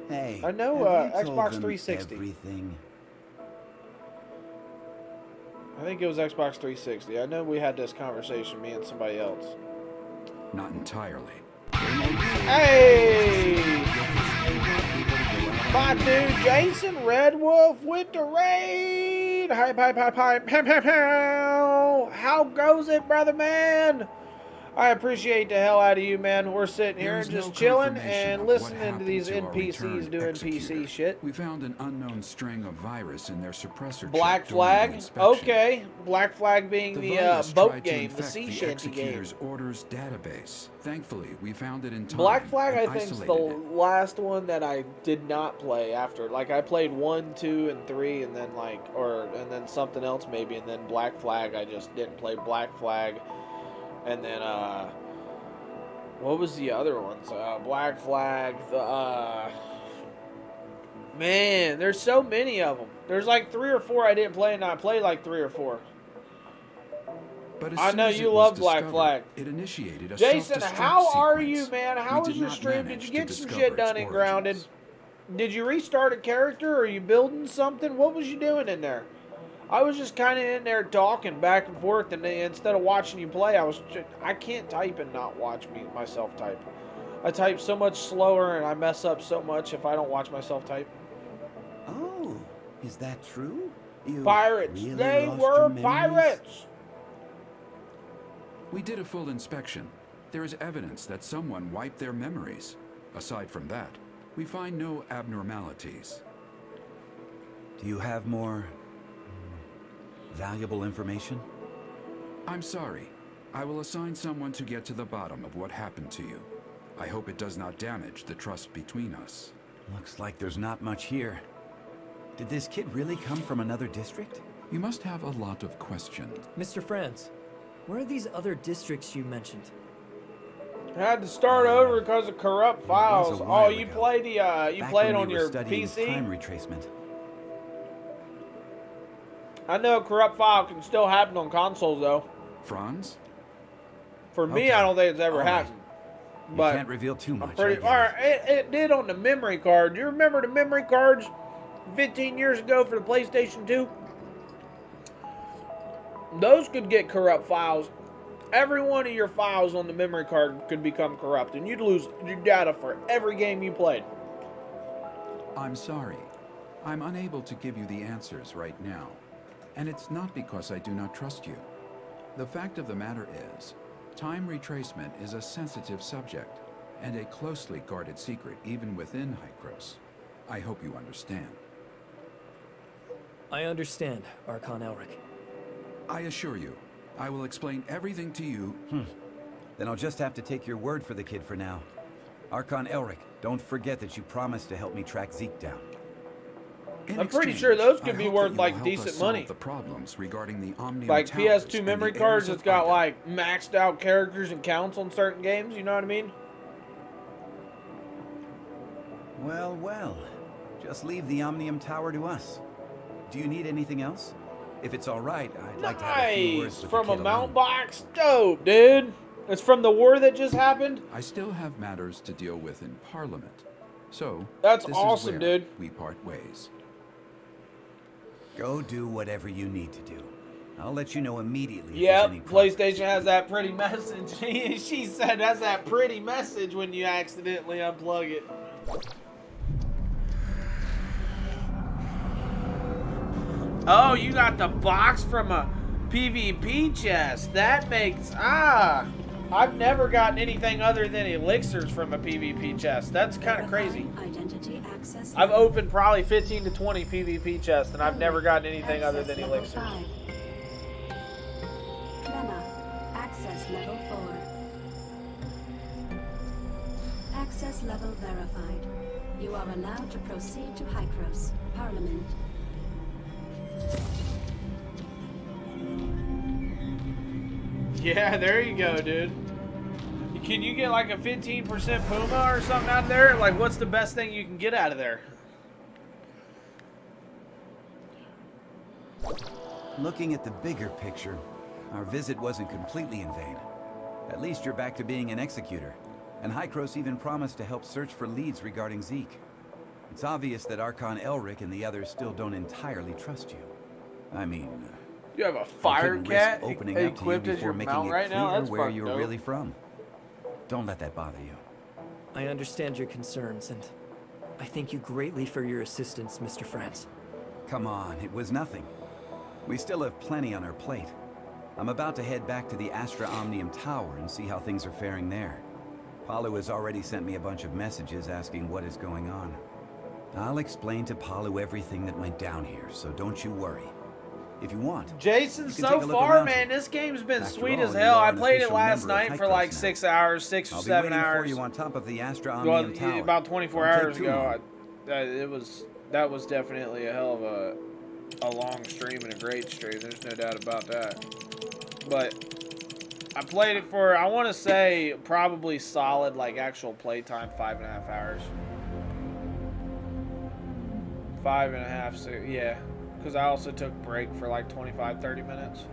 Speaker 8: Hey,
Speaker 2: I know,
Speaker 8: have you told
Speaker 2: Xbox
Speaker 8: them
Speaker 2: 360.
Speaker 8: Everything.
Speaker 2: I think it was Xbox 360. I know we had this conversation, me and somebody else.
Speaker 12: Not entirely.
Speaker 2: Hey! My dude Jason Red Wolf with the raid! Hype. How goes it, brother man? I appreciate the hell out of you, man. We're sitting here
Speaker 12: There
Speaker 2: and
Speaker 12: is
Speaker 2: just
Speaker 12: no
Speaker 2: chilling
Speaker 12: confirmation
Speaker 2: and
Speaker 12: of what
Speaker 2: listening to
Speaker 12: happened
Speaker 2: these
Speaker 12: to our
Speaker 2: NPCs
Speaker 12: returned
Speaker 2: doing
Speaker 12: executor.
Speaker 2: PC shit.
Speaker 12: We found an unknown string of virus in their suppressor
Speaker 2: Black
Speaker 12: chip during the
Speaker 2: Flag?
Speaker 12: inspection.
Speaker 2: Okay. Black Flag being the
Speaker 12: virus
Speaker 2: boat
Speaker 12: tried to
Speaker 2: game, the
Speaker 12: infect
Speaker 2: sea
Speaker 12: the
Speaker 2: shanty game.
Speaker 12: executor's orders database. Thankfully, we found it in time.
Speaker 2: Black Flag,
Speaker 12: and
Speaker 2: I think, is the
Speaker 12: isolated it.
Speaker 2: last one that I did not play after. Like, I played 1, 2, and 3, and then, and then something else maybe, and then Black Flag, I just didn't play Black Flag. And then, what was the other ones? Black Flag, man, there's so many of them. There's like 3 or 4 I didn't play, and I played like 3 or 4.
Speaker 12: But as
Speaker 2: I
Speaker 12: soon
Speaker 2: know
Speaker 12: as
Speaker 2: you
Speaker 12: it was
Speaker 2: love Black
Speaker 12: discovered,
Speaker 2: Flag.
Speaker 12: It initiated a
Speaker 2: Jason,
Speaker 12: self-destruct
Speaker 2: how are
Speaker 12: sequence.
Speaker 2: you, man?
Speaker 12: We
Speaker 2: How was
Speaker 12: did
Speaker 2: your
Speaker 12: not
Speaker 2: stream? Did
Speaker 12: manage
Speaker 2: you
Speaker 12: to
Speaker 2: get some
Speaker 12: discover
Speaker 2: shit done
Speaker 12: its
Speaker 2: and grounded?
Speaker 12: origins.
Speaker 2: Did you restart a character? Or are you building something? What was you doing in there? I was just kind of in there talking back and forth, and instead of watching you play, I can't type and not watch myself type. I type so much slower, and I mess up so much if I don't watch myself type.
Speaker 8: Oh, is that true? You
Speaker 2: Pirates.
Speaker 8: really
Speaker 2: They
Speaker 8: lost
Speaker 2: were
Speaker 8: your memories?
Speaker 2: pirates.
Speaker 12: We did a full inspection. There is evidence that someone wiped their memories. Aside from that, we find no abnormalities.
Speaker 8: Do you have more valuable information?
Speaker 12: I'm sorry. I will assign someone to get to the bottom of what happened to you. I hope it does not damage the trust between us.
Speaker 8: Looks like there's not much here. Did this kid really come from another district?
Speaker 12: You must have a lot of questions.
Speaker 6: Mr. Franz, where are these other districts you mentioned?
Speaker 2: I had to start over because of corrupt files.
Speaker 8: a
Speaker 2: Oh,
Speaker 8: while
Speaker 2: you
Speaker 8: ago.
Speaker 2: play the you
Speaker 8: Back
Speaker 2: play it
Speaker 8: when
Speaker 2: on
Speaker 8: we were
Speaker 2: your
Speaker 8: studying
Speaker 2: PC?
Speaker 8: time retracement.
Speaker 2: I know corrupt file can still happen on consoles though.
Speaker 12: Franz?
Speaker 2: For me,
Speaker 8: Okay.
Speaker 2: I don't think it's ever
Speaker 8: All right.
Speaker 2: happened.
Speaker 8: You
Speaker 2: But
Speaker 8: can't reveal too much.
Speaker 2: I'm pretty.
Speaker 8: I get
Speaker 2: All right, it did on the memory card. You remember the memory cards 15 years ago for the PlayStation 2? Those could get corrupt files. Every one of your files on the memory card could become corrupt, and you'd lose your data for every game you played.
Speaker 12: I'm sorry. I'm unable to give you the answers right now. And it's not because I do not trust you. The fact of the matter is, time retracement is a sensitive subject and a closely guarded secret even within Hycross. I hope you understand.
Speaker 6: I understand, Archon Elric.
Speaker 12: I assure you, I will explain everything to you.
Speaker 8: Then I'll just have to take your word for the kid for now. Archon Elric, don't forget that you promised to help me track Zeke down.
Speaker 12: In
Speaker 2: I'm pretty
Speaker 12: exchange,
Speaker 2: sure those
Speaker 12: I
Speaker 2: could be
Speaker 12: hope
Speaker 2: worth
Speaker 12: that you
Speaker 2: like
Speaker 12: will help
Speaker 2: decent
Speaker 12: us solve
Speaker 2: money.
Speaker 12: the problems regarding the Omnium
Speaker 2: Like
Speaker 12: Towers
Speaker 2: PS2
Speaker 12: and
Speaker 2: memory
Speaker 12: the
Speaker 2: cards
Speaker 12: heirs
Speaker 2: that's
Speaker 12: of
Speaker 2: got
Speaker 12: Ida.
Speaker 2: like maxed out characters and counts on certain games, you know what I mean?
Speaker 8: Well, well. Just leave the Omnium Tower to us. Do you need anything else? If it's alright, I'd like to have a few words
Speaker 2: Nice!
Speaker 8: with
Speaker 2: From
Speaker 8: the
Speaker 2: a
Speaker 8: kid
Speaker 2: mount
Speaker 8: alone.
Speaker 2: box? Dope, dude! It's from the war that just happened?
Speaker 12: I still have matters to deal with in Parliament. So,
Speaker 2: That's
Speaker 12: this
Speaker 2: awesome,
Speaker 12: is where
Speaker 2: dude.
Speaker 12: we part ways.
Speaker 8: Go do whatever you need to do. I'll let you know immediately if there's
Speaker 2: Yep,
Speaker 8: any progress.
Speaker 2: PlayStation has that pretty message. She said that's that pretty message when you accidentally unplug it. Oh, you got the box from a PvP chest. That makes... I've never gotten anything other than elixirs from a PvP chest. That's kind of crazy.
Speaker 10: Identity access
Speaker 2: I've
Speaker 10: level.
Speaker 2: opened probably 15 to 20 PvP chests, and I've never gotten anything other than
Speaker 10: Access level
Speaker 2: elixirs.
Speaker 10: 5. Clemma, access level 4. Access level verified. You are allowed to proceed to Hykros, Parliament.
Speaker 2: Yeah, there you go, dude. Can you get like a 15% Puma or something out of there? Like, what's the best thing you can get out of there?
Speaker 8: Looking at the bigger picture, our visit wasn't completely in vain. At least you're back to being an executor. And Hykros even promised to help search for leads regarding Zeke. It's obvious that Archon Elric and the others still don't entirely trust you. I mean,
Speaker 2: You have a
Speaker 8: I
Speaker 2: fire
Speaker 8: couldn't risk
Speaker 2: cat
Speaker 8: opening up to you
Speaker 2: equipped as
Speaker 8: before
Speaker 2: your
Speaker 8: making
Speaker 2: mount
Speaker 8: it
Speaker 2: right now?
Speaker 8: clear
Speaker 2: That's
Speaker 8: where
Speaker 2: fucking
Speaker 8: you're
Speaker 2: dope.
Speaker 8: really from. Don't let that bother you.
Speaker 9: I understand your concerns, and I thank you greatly for your assistance, Mr. France.
Speaker 8: Come on, it was nothing. We still have plenty on our plate. I'm about to head back to the Astra Omnium Tower and see how things are faring there. Palu has already sent me a bunch of messages asking what is going on. I'll explain to Palu everything that went down here, so don't you worry. If you want,
Speaker 2: Jason,
Speaker 8: you can
Speaker 2: so
Speaker 8: take a look
Speaker 2: far,
Speaker 8: around
Speaker 2: man,
Speaker 8: here.
Speaker 2: this game's been
Speaker 8: After
Speaker 2: sweet
Speaker 8: all,
Speaker 2: as
Speaker 8: you
Speaker 2: hell.
Speaker 8: are
Speaker 2: I
Speaker 8: an
Speaker 2: played it
Speaker 8: official
Speaker 2: last
Speaker 8: member of
Speaker 2: night for
Speaker 8: Hykros
Speaker 2: like
Speaker 8: now.
Speaker 2: 6 hours, 6 or
Speaker 8: I'll be
Speaker 2: 7
Speaker 8: waiting
Speaker 2: hours.
Speaker 8: for you on top of the Astra
Speaker 2: Well,
Speaker 8: Omnium Tower.
Speaker 2: about 24
Speaker 8: Don't take
Speaker 2: hours
Speaker 8: too
Speaker 2: ago.
Speaker 8: long.
Speaker 2: That was definitely a hell of a long stream and a great stream. There's no doubt about that. But I played it for, I want to say, probably solid, like, actual playtime, 5.5 hours. 5.5, 6, yeah. Because I also took a break for like 25, 30 minutes.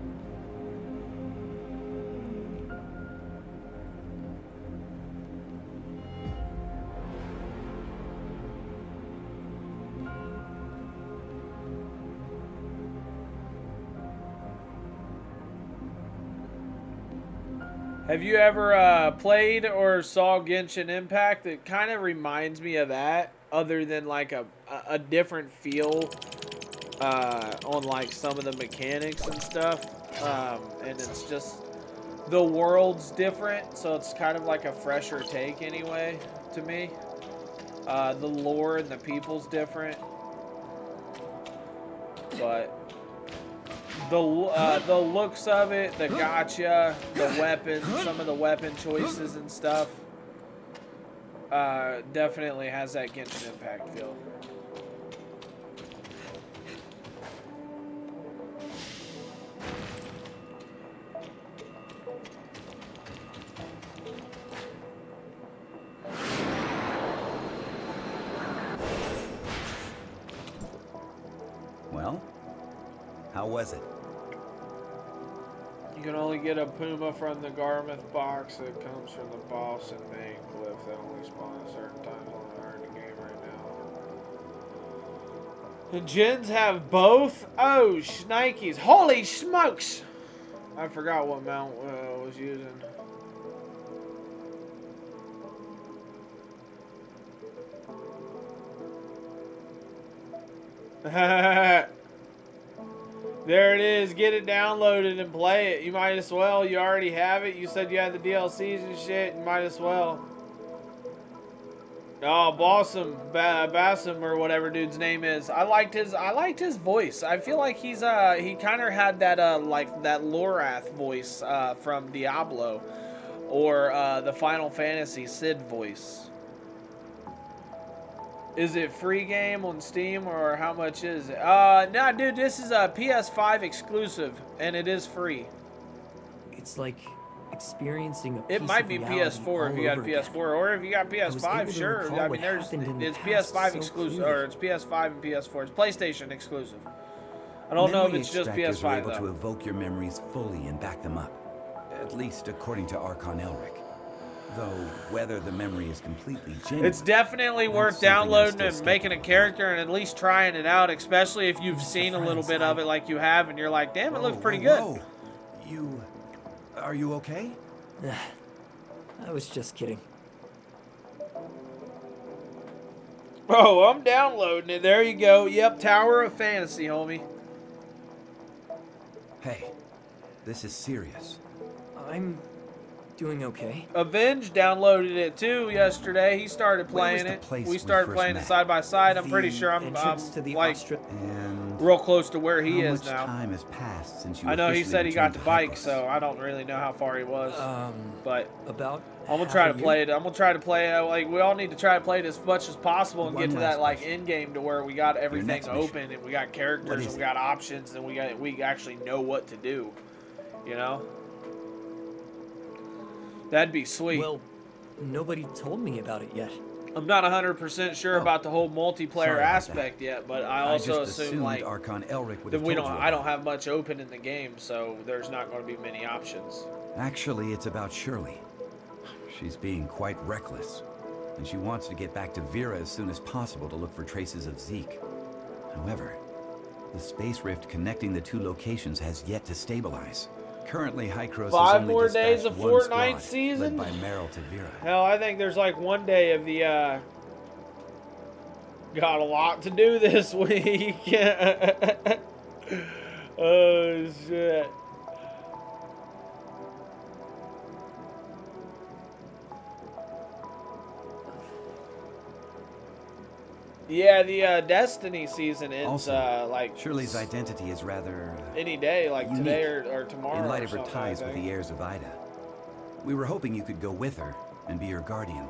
Speaker 2: Have you ever played or saw Genshin Impact? It kind of reminds me of that, other than like a different feel on like some of the mechanics and stuff. And it's just, the world's different, so it's kind of like a fresher take anyway, to me. The lore and the people's different. But the looks of it, the gacha, the weapons, some of the weapon choices and stuff, definitely has that Genshin Impact feel.
Speaker 8: Well, how was it?
Speaker 2: You can only get a Puma from the Garmouth box that comes from the boss and main cliff that only spawn at certain times on the game right now. The gens have both? Oh, shnikes. Holy smokes! I forgot what mount I was using. There it is. Get it downloaded and play it. You might as well. You already have it. You said you had the DLCs and shit. You might as well. Oh, Bassam or whatever dude's name is. I liked his voice. I feel like he kind of had that like that Lorath voice from Diablo. or the Final Fantasy Sid voice. Is it free game on Steam, or how much is it? No, dude, this is a PS5 exclusive, and it is free.
Speaker 9: It's like experiencing a
Speaker 2: It
Speaker 9: piece
Speaker 2: might
Speaker 9: of
Speaker 2: be
Speaker 9: reality
Speaker 2: PS4 if you
Speaker 9: all
Speaker 2: got a
Speaker 9: over
Speaker 2: PS4,
Speaker 9: again.
Speaker 2: or if you got
Speaker 9: was able
Speaker 2: PS5,
Speaker 9: to
Speaker 2: sure.
Speaker 9: recall
Speaker 2: I
Speaker 9: what
Speaker 2: mean, there's
Speaker 9: happened in the
Speaker 2: it's
Speaker 9: past
Speaker 2: PS5
Speaker 9: so
Speaker 2: exclusive,
Speaker 9: clearly.
Speaker 2: or it's PS5 and PS4. It's PlayStation exclusive. I don't know if
Speaker 8: Memory
Speaker 2: it's just
Speaker 8: extractors are
Speaker 2: PS5
Speaker 8: able to
Speaker 2: though.
Speaker 8: evoke your memories fully and back them up. At least according to Archon Elric. Though, whether the memory is completely genuine...
Speaker 2: It's definitely worth
Speaker 8: something I'm
Speaker 2: downloading
Speaker 8: still
Speaker 2: and making a
Speaker 8: skeptical
Speaker 2: character and at least trying it out, especially if you've seen a little bit of it like you have, and you're like, damn, it looks pretty good.
Speaker 8: Whoa. Are you okay?
Speaker 9: I was just kidding.
Speaker 2: Oh, I'm downloading it. There you go. Yep, Tower of Fantasy, homie.
Speaker 8: Hey, this is serious.
Speaker 9: I'm doing okay.
Speaker 2: Avenge downloaded it too yesterday. He started playing it. We started playing it side by side. I'm pretty sure I'm like real close to where he is now.
Speaker 8: How much time has passed since you
Speaker 2: I know he
Speaker 8: officially
Speaker 2: said he got
Speaker 8: returned
Speaker 2: the
Speaker 8: to
Speaker 2: bike,
Speaker 8: Hypos?
Speaker 2: so I don't really know how far he was. But
Speaker 9: about
Speaker 2: I'm gonna
Speaker 9: half
Speaker 2: try
Speaker 9: a
Speaker 2: to
Speaker 9: year?
Speaker 2: play it. I'm gonna try to play it. Like, we all need to try to play it as much as possible and
Speaker 8: One
Speaker 2: get to
Speaker 8: last
Speaker 2: that like end game to where we got everything
Speaker 8: next mission.
Speaker 2: open and we got
Speaker 8: What
Speaker 2: characters
Speaker 8: is
Speaker 2: and we
Speaker 8: it?
Speaker 2: got options and we actually know what to do. You know? That'd be sweet.
Speaker 9: Well, nobody told me about it yet.
Speaker 2: I'm not 100% sure about the whole multiplayer
Speaker 8: Sorry about
Speaker 2: aspect yet, but I also
Speaker 8: just
Speaker 2: assume
Speaker 8: assumed
Speaker 2: like
Speaker 8: Archon Elric would
Speaker 2: that
Speaker 8: have
Speaker 2: we
Speaker 8: told
Speaker 2: don't.
Speaker 8: you
Speaker 2: I don't
Speaker 8: about
Speaker 2: have much open in the game, so there's not going to be many options.
Speaker 8: it. Actually, it's about Shirley. She's being quite reckless, and she wants to get back to Vera as soon as possible to look for traces of Zeke. However, the space rift connecting the two locations has yet to stabilize. Currently, Hycros has
Speaker 2: 5
Speaker 8: only
Speaker 2: more days
Speaker 8: dispatched
Speaker 2: of
Speaker 8: one
Speaker 2: Fortnite
Speaker 8: squad,
Speaker 2: season?
Speaker 8: led by Meryl to Vera.
Speaker 2: Hell, I think there's like one day of the. Got a lot to do this week. Oh shit. Yeah, the Destiny season ends
Speaker 8: Also,
Speaker 2: like
Speaker 8: Shirley's identity is rather
Speaker 2: any day, like
Speaker 8: unique
Speaker 2: today or tomorrow.
Speaker 8: in light
Speaker 2: or
Speaker 8: of her
Speaker 2: something,
Speaker 8: ties
Speaker 2: I
Speaker 8: with
Speaker 2: think.
Speaker 8: the heirs of Ida. We were hoping you could go with her and be her guardian.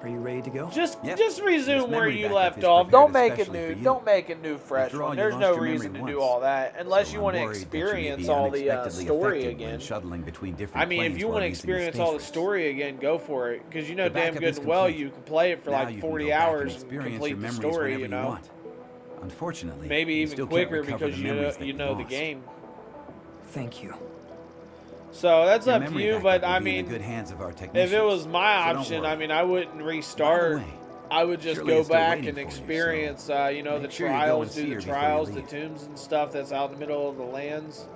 Speaker 9: Are you ready to go?
Speaker 2: Just
Speaker 8: Yep.
Speaker 2: resume
Speaker 8: This
Speaker 2: where
Speaker 8: memory
Speaker 2: you
Speaker 8: backup
Speaker 2: left
Speaker 8: is
Speaker 2: off. Don't
Speaker 8: prepared
Speaker 2: make it
Speaker 8: especially
Speaker 2: new.
Speaker 8: for you.
Speaker 2: Don't make it new fresh
Speaker 8: After all,
Speaker 2: one.
Speaker 8: you
Speaker 2: There's
Speaker 8: lost
Speaker 2: no
Speaker 8: your
Speaker 2: reason to
Speaker 8: memory
Speaker 2: do
Speaker 8: once,
Speaker 2: all that unless
Speaker 8: so
Speaker 2: you
Speaker 8: I'm
Speaker 2: want to
Speaker 8: worried that you may
Speaker 2: experience
Speaker 8: be
Speaker 2: all the
Speaker 8: unexpectedly
Speaker 2: story
Speaker 8: affected when
Speaker 2: again.
Speaker 8: shuttling between different
Speaker 2: I mean, if
Speaker 8: planes
Speaker 2: you
Speaker 8: while
Speaker 2: want to
Speaker 8: using the
Speaker 2: experience
Speaker 8: space
Speaker 2: all the
Speaker 8: rift.
Speaker 2: story again, go for it. Because you know
Speaker 8: The
Speaker 2: damn
Speaker 8: backup
Speaker 2: good
Speaker 8: is
Speaker 2: and well
Speaker 8: complete.
Speaker 2: you can play it for
Speaker 8: Now
Speaker 2: like
Speaker 8: you can
Speaker 2: 40
Speaker 8: go back and
Speaker 2: hours and
Speaker 8: experience
Speaker 2: complete
Speaker 8: your
Speaker 2: the
Speaker 8: memories
Speaker 2: story,
Speaker 8: whenever
Speaker 2: you know.
Speaker 8: want. Unfortunately,
Speaker 2: Maybe
Speaker 8: you
Speaker 2: even
Speaker 8: still can't
Speaker 2: quicker
Speaker 8: recover
Speaker 2: because
Speaker 8: the memories that
Speaker 2: you
Speaker 8: you
Speaker 2: know the
Speaker 8: lost.
Speaker 2: game.
Speaker 9: Thank you.
Speaker 2: So that's
Speaker 8: Your
Speaker 2: up to
Speaker 8: memory
Speaker 2: you,
Speaker 8: backup
Speaker 2: but
Speaker 8: will
Speaker 2: I
Speaker 8: be in the
Speaker 2: mean,
Speaker 8: good hands of our
Speaker 2: if
Speaker 8: technicians,
Speaker 2: it was my
Speaker 8: so don't
Speaker 2: option,
Speaker 8: worry.
Speaker 2: I mean, I wouldn't restart.
Speaker 8: way,
Speaker 2: I would just
Speaker 8: Shirley
Speaker 2: go
Speaker 8: is still
Speaker 2: back
Speaker 8: waiting
Speaker 2: and
Speaker 8: for you, so
Speaker 2: experience, you know, the
Speaker 8: make sure you go and
Speaker 2: trials,
Speaker 8: see
Speaker 2: do
Speaker 8: her
Speaker 2: the
Speaker 8: before you
Speaker 2: trials, the
Speaker 8: leave.
Speaker 2: tombs and stuff that's out in the middle of the lands.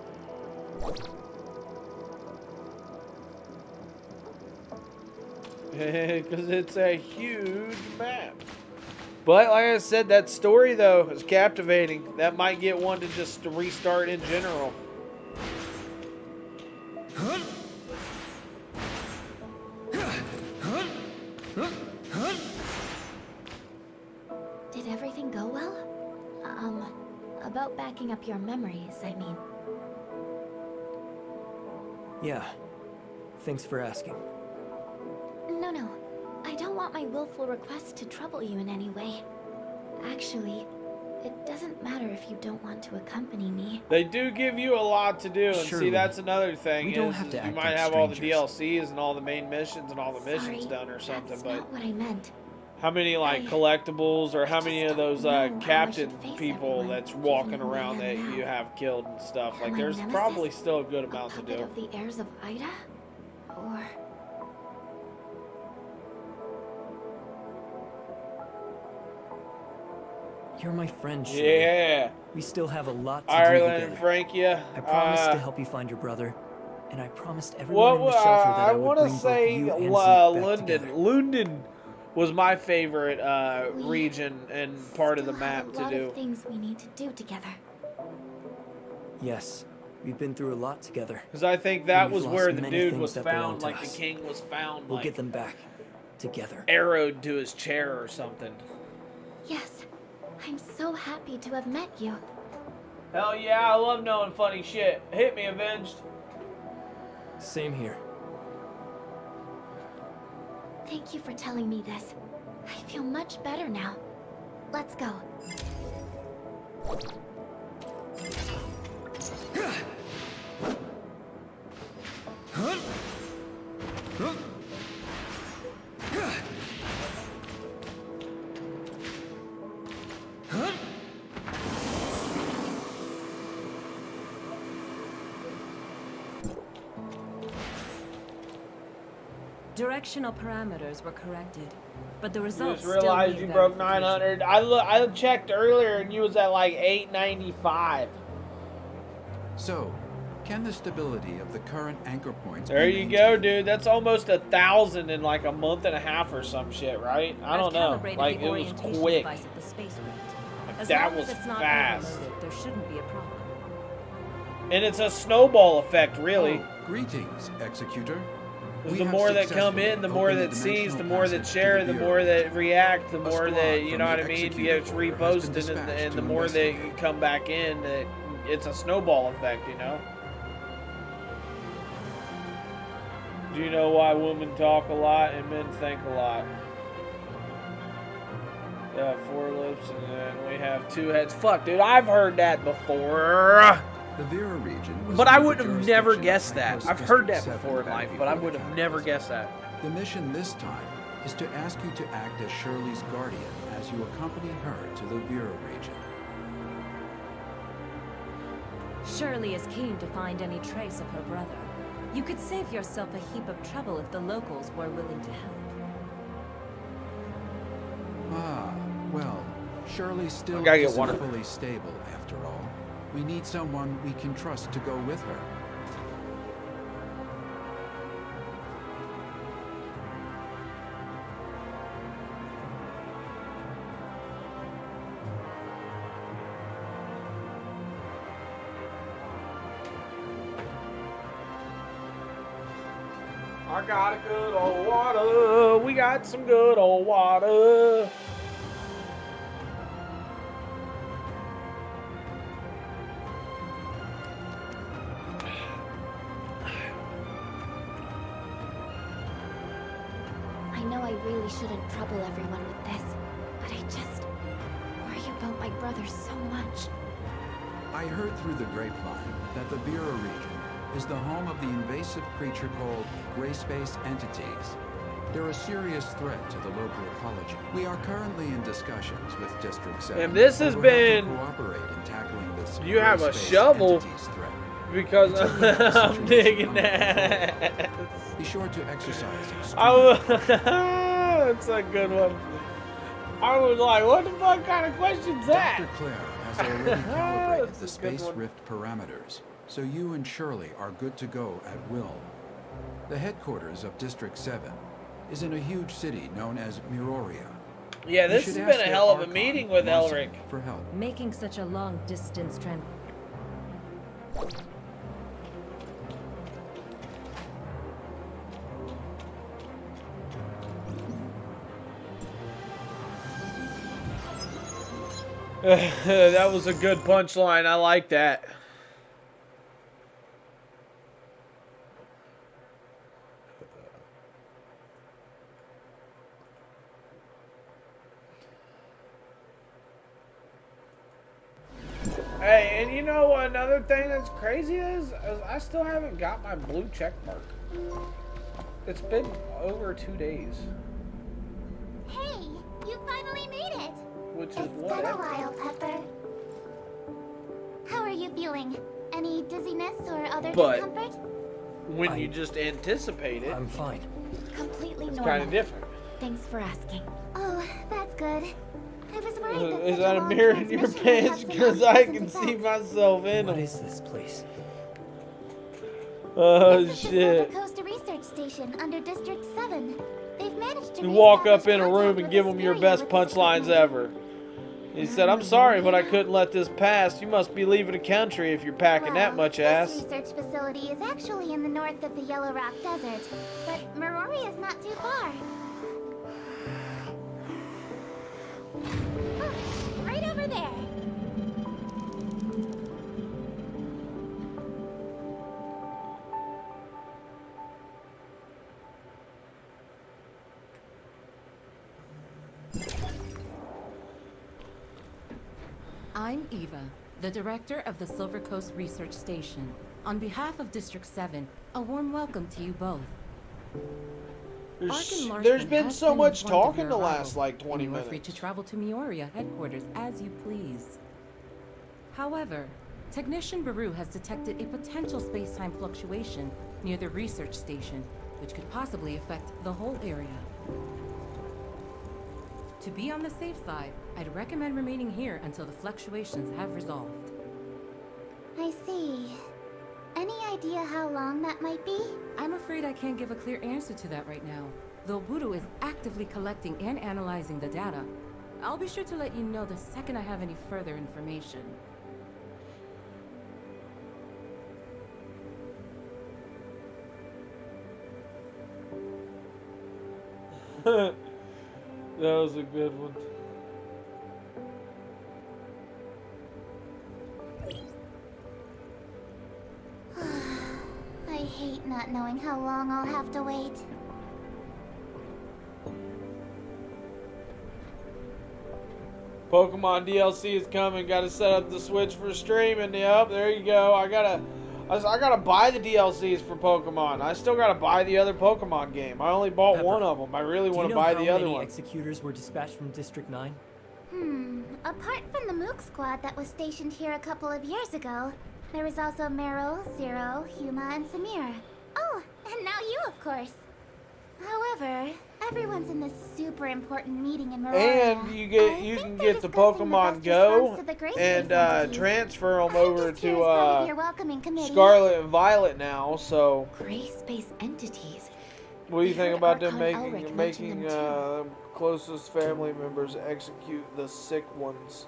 Speaker 2: Because it's a huge map. But like I said, that story though is captivating. That might get one to just restart in general.
Speaker 3: Did everything go well? About backing up your memories, I mean.
Speaker 9: Yeah. Thanks for asking.
Speaker 3: No. I don't want my willful request to trouble you in any way. Actually, it doesn't matter if you don't want to accompany me.
Speaker 2: They do give you a lot to do, and see,
Speaker 9: Surely.
Speaker 2: that's another thing.
Speaker 9: We don't
Speaker 2: is
Speaker 9: have to
Speaker 2: you
Speaker 9: act
Speaker 2: might
Speaker 9: like
Speaker 2: have all the
Speaker 9: strangers.
Speaker 2: DLCs and all the main missions and all the missions
Speaker 3: Sorry,
Speaker 2: done or something,
Speaker 3: that's
Speaker 2: but
Speaker 3: not what I meant.
Speaker 2: how many like collectibles or how many of those
Speaker 3: know how I
Speaker 2: captain
Speaker 3: should face
Speaker 2: people
Speaker 3: everyone,
Speaker 2: that's walking
Speaker 3: given who I
Speaker 2: around that
Speaker 3: am now.
Speaker 2: you have killed and stuff? Like,
Speaker 3: Am I
Speaker 2: there's
Speaker 3: Nemesis?
Speaker 2: probably still a good
Speaker 3: A
Speaker 2: amount to
Speaker 3: puppet
Speaker 2: do.
Speaker 3: of the heirs of Ida? Or...
Speaker 9: You're my friend, Shirley.
Speaker 2: Yeah,
Speaker 9: We still have a lot to do
Speaker 2: Ireland and
Speaker 9: together.
Speaker 2: Frankia.
Speaker 9: I promised to help you find your brother, and I promised everyone
Speaker 2: What
Speaker 9: in the shelter that
Speaker 2: I
Speaker 9: I would
Speaker 2: want to
Speaker 9: bring
Speaker 2: say,
Speaker 9: both you and Zeke back
Speaker 2: London.
Speaker 9: together.
Speaker 2: London was my favorite region and part of the
Speaker 3: still
Speaker 2: map
Speaker 3: have a
Speaker 2: to
Speaker 3: lot
Speaker 2: do.
Speaker 3: of things we need to do together.
Speaker 9: Yes, we've been through a lot together.
Speaker 2: Because I think that
Speaker 9: We've
Speaker 2: was
Speaker 9: lost
Speaker 2: where the
Speaker 9: many
Speaker 2: dude
Speaker 9: things
Speaker 2: was
Speaker 9: that belong
Speaker 2: found,
Speaker 9: to
Speaker 2: like the
Speaker 9: us.
Speaker 2: king was found,
Speaker 9: We'll
Speaker 2: like
Speaker 9: get them back together.
Speaker 2: arrowed to his chair or something.
Speaker 3: Yes, I'm so happy to have met you.
Speaker 2: Hell yeah, I love knowing funny shit. Hit me, Avenged.
Speaker 9: Same here.
Speaker 3: Thank you for telling me this. I feel much better now. Let's go.
Speaker 10: Directional parameters were corrected, but the
Speaker 2: You
Speaker 10: results
Speaker 2: just realized
Speaker 10: still
Speaker 2: you
Speaker 10: need
Speaker 2: broke
Speaker 10: verification.
Speaker 2: 900. I checked earlier and you was at like 895.
Speaker 12: So, can the stability of the current anchor points
Speaker 2: There
Speaker 12: be
Speaker 2: you go,
Speaker 12: maintained?
Speaker 2: dude. That's almost 1,000 in like a month and a half or some shit, right? I don't
Speaker 10: I've
Speaker 2: know.
Speaker 10: calibrated
Speaker 2: Like
Speaker 10: the
Speaker 2: it was
Speaker 10: orientation
Speaker 2: quick.
Speaker 10: device at the space rift. As
Speaker 2: That
Speaker 10: long
Speaker 2: was
Speaker 10: as it's not
Speaker 2: fast.
Speaker 10: overloaded, there shouldn't be a problem.
Speaker 2: And it's a snowball effect, really.
Speaker 12: Oh, greetings, Executor. We
Speaker 2: The
Speaker 12: have
Speaker 2: more that come
Speaker 12: successfully
Speaker 2: in, the more
Speaker 12: opened
Speaker 2: that sees, the
Speaker 12: dimensional
Speaker 2: more that
Speaker 12: passage to
Speaker 2: share, the
Speaker 12: Bureau.
Speaker 2: more that react, the
Speaker 12: A
Speaker 2: more
Speaker 12: squad
Speaker 2: that, you
Speaker 12: from
Speaker 2: know
Speaker 12: the
Speaker 2: what I mean,
Speaker 12: Executor
Speaker 2: gets
Speaker 12: Order has been
Speaker 2: reposted, and
Speaker 12: dispatched
Speaker 2: the
Speaker 12: to
Speaker 2: more that
Speaker 12: investigate.
Speaker 2: come back in, that it's a snowball effect, you know? Do you know why women talk a lot and men think a lot? They have 4 lips and then we have 2 heads. Fuck, dude, I've heard that before.
Speaker 12: The Vera region was
Speaker 2: But I
Speaker 12: under the
Speaker 2: wouldn't have never
Speaker 12: jurisdiction of
Speaker 2: guessed that.
Speaker 12: Hykros
Speaker 2: I've heard that
Speaker 12: District
Speaker 2: before in
Speaker 12: 7
Speaker 2: life, but I
Speaker 12: before
Speaker 2: would
Speaker 12: the
Speaker 2: have never
Speaker 12: cataclysm.
Speaker 2: guessed that.
Speaker 12: The mission this time is to ask you to act as Shirley's guardian as you accompany her to the Vera region.
Speaker 10: Shirley is keen to find any trace of her brother. You could save yourself a heap of trouble if the locals were willing to help.
Speaker 12: Ah, well, Shirley still
Speaker 2: I gotta get
Speaker 12: isn't
Speaker 2: water.
Speaker 12: fully stable after all. We need someone we can trust to go with her.
Speaker 2: I got a good old water. We got some good old water.
Speaker 3: I know I really shouldn't trouble everyone with this, but I just worry about my brother so much.
Speaker 12: I heard through the grapevine that the Vera region is the home of the invasive creature called gray space entities. They're a serious threat to the local ecology. We are currently in discussions with District 7.
Speaker 2: And this has
Speaker 12: who will have to
Speaker 2: been-
Speaker 12: cooperate in tackling this
Speaker 2: You have
Speaker 12: gray
Speaker 2: a
Speaker 12: space
Speaker 2: shovel.
Speaker 12: entities threat.
Speaker 2: Because
Speaker 12: Until we have the
Speaker 2: I'm
Speaker 12: situation
Speaker 2: digging
Speaker 12: under
Speaker 2: that.
Speaker 12: control, be sure to exercise extreme
Speaker 2: That's a good one. I was like, what the fuck kind of question's that?
Speaker 12: Dr. Claire has already calibrated
Speaker 2: That's
Speaker 12: the
Speaker 2: a good
Speaker 12: space
Speaker 2: one.
Speaker 12: rift parameters, so you and Shirley are good to go at will. The headquarters of District 7 is in a huge city known as Miroria.
Speaker 2: Yeah,
Speaker 12: You
Speaker 2: this
Speaker 12: should
Speaker 2: has
Speaker 12: ask
Speaker 2: been a
Speaker 12: their
Speaker 2: hell of a
Speaker 12: Archon,
Speaker 2: meeting with
Speaker 12: Marcin,
Speaker 2: Elric.
Speaker 12: for help.
Speaker 10: Making such a long distance trend.
Speaker 2: That was a good punchline. I like that. Hey, and you know another thing that's crazy is I still haven't got my blue check mark. It's been over 2 days,
Speaker 3: Hey, you finally made it!
Speaker 2: which is
Speaker 3: It's been a
Speaker 2: whatever.
Speaker 3: while, Pepper. How are you feeling? Any dizziness or other
Speaker 2: But-
Speaker 3: discomfort?
Speaker 2: When you just anticipate it,
Speaker 9: I'm fine.
Speaker 3: Completely
Speaker 2: it's
Speaker 3: normal.
Speaker 2: kind of different.
Speaker 3: Thanks for asking. Oh, that's good. I was worried that
Speaker 2: Is
Speaker 3: such
Speaker 2: that a
Speaker 3: long
Speaker 2: mirror in your
Speaker 3: transmission would have
Speaker 2: pants?
Speaker 3: some
Speaker 2: Because I
Speaker 3: unpleasant
Speaker 2: can see
Speaker 3: effects.
Speaker 2: myself in
Speaker 9: What
Speaker 2: them.
Speaker 9: is this place?
Speaker 2: Oh
Speaker 3: This is the
Speaker 2: shit.
Speaker 3: Silver Coast Research Station under District 7. They've managed to
Speaker 2: You walk up
Speaker 3: reestablish
Speaker 2: in a room
Speaker 3: contact
Speaker 2: and
Speaker 3: with
Speaker 2: give them your
Speaker 3: Assyria
Speaker 2: best
Speaker 3: with this
Speaker 2: punchlines
Speaker 3: equipment.
Speaker 2: ever. He said, I'm sorry, but I couldn't let this pass. You must be leaving the country if you're packing that much ass.
Speaker 3: This research facility is actually in the north of the Yellow Rock Desert, but Marori is not too far. Look, right over there.
Speaker 10: I'm Eva, the director of the Silver Coast Research Station. On behalf of District 7, a warm welcome to you both.
Speaker 2: There's been so much talk in the last, like, 20
Speaker 10: minutes. You are free
Speaker 2: minutes.
Speaker 10: to travel to Mioria headquarters as you please. However, Technician Baru has detected a potential space-time fluctuation near the research station, which could possibly affect the whole area. To be on the safe side, I'd recommend remaining here until the fluctuations have resolved.
Speaker 3: I see. Any idea how long that might be?
Speaker 10: I'm afraid I can't give a clear answer to that right now. Though Buru is actively collecting and analyzing the data, I'll be sure to let you know the second I have any further information.
Speaker 2: That was a good one.
Speaker 3: I hate not knowing how long I'll have to wait.
Speaker 2: Pokemon DLC is coming. Gotta set up the Switch for streaming. Yep, there you go. I gotta buy the DLCs for Pokemon. I still gotta buy the other Pokemon game. I only bought
Speaker 9: Pepper,
Speaker 2: one of them. I really want to
Speaker 9: do you know
Speaker 2: buy
Speaker 9: how
Speaker 2: the other
Speaker 9: many
Speaker 2: one.
Speaker 9: executors were dispatched from District 9?
Speaker 3: Apart from the Mook squad that was stationed here a couple of years ago, there was also Meryl, Zero, Huma, and Samir. Oh, and now you, of course. However, everyone's in this super important meeting in Mororia.
Speaker 2: And you can get the Pokemon Go and transfer them over to Scarlet and Violet now. So,
Speaker 5: Gray space entities.
Speaker 2: what do you think about them
Speaker 5: Archon Elric
Speaker 2: making
Speaker 5: mentioned them
Speaker 2: closest family members execute the sick ones?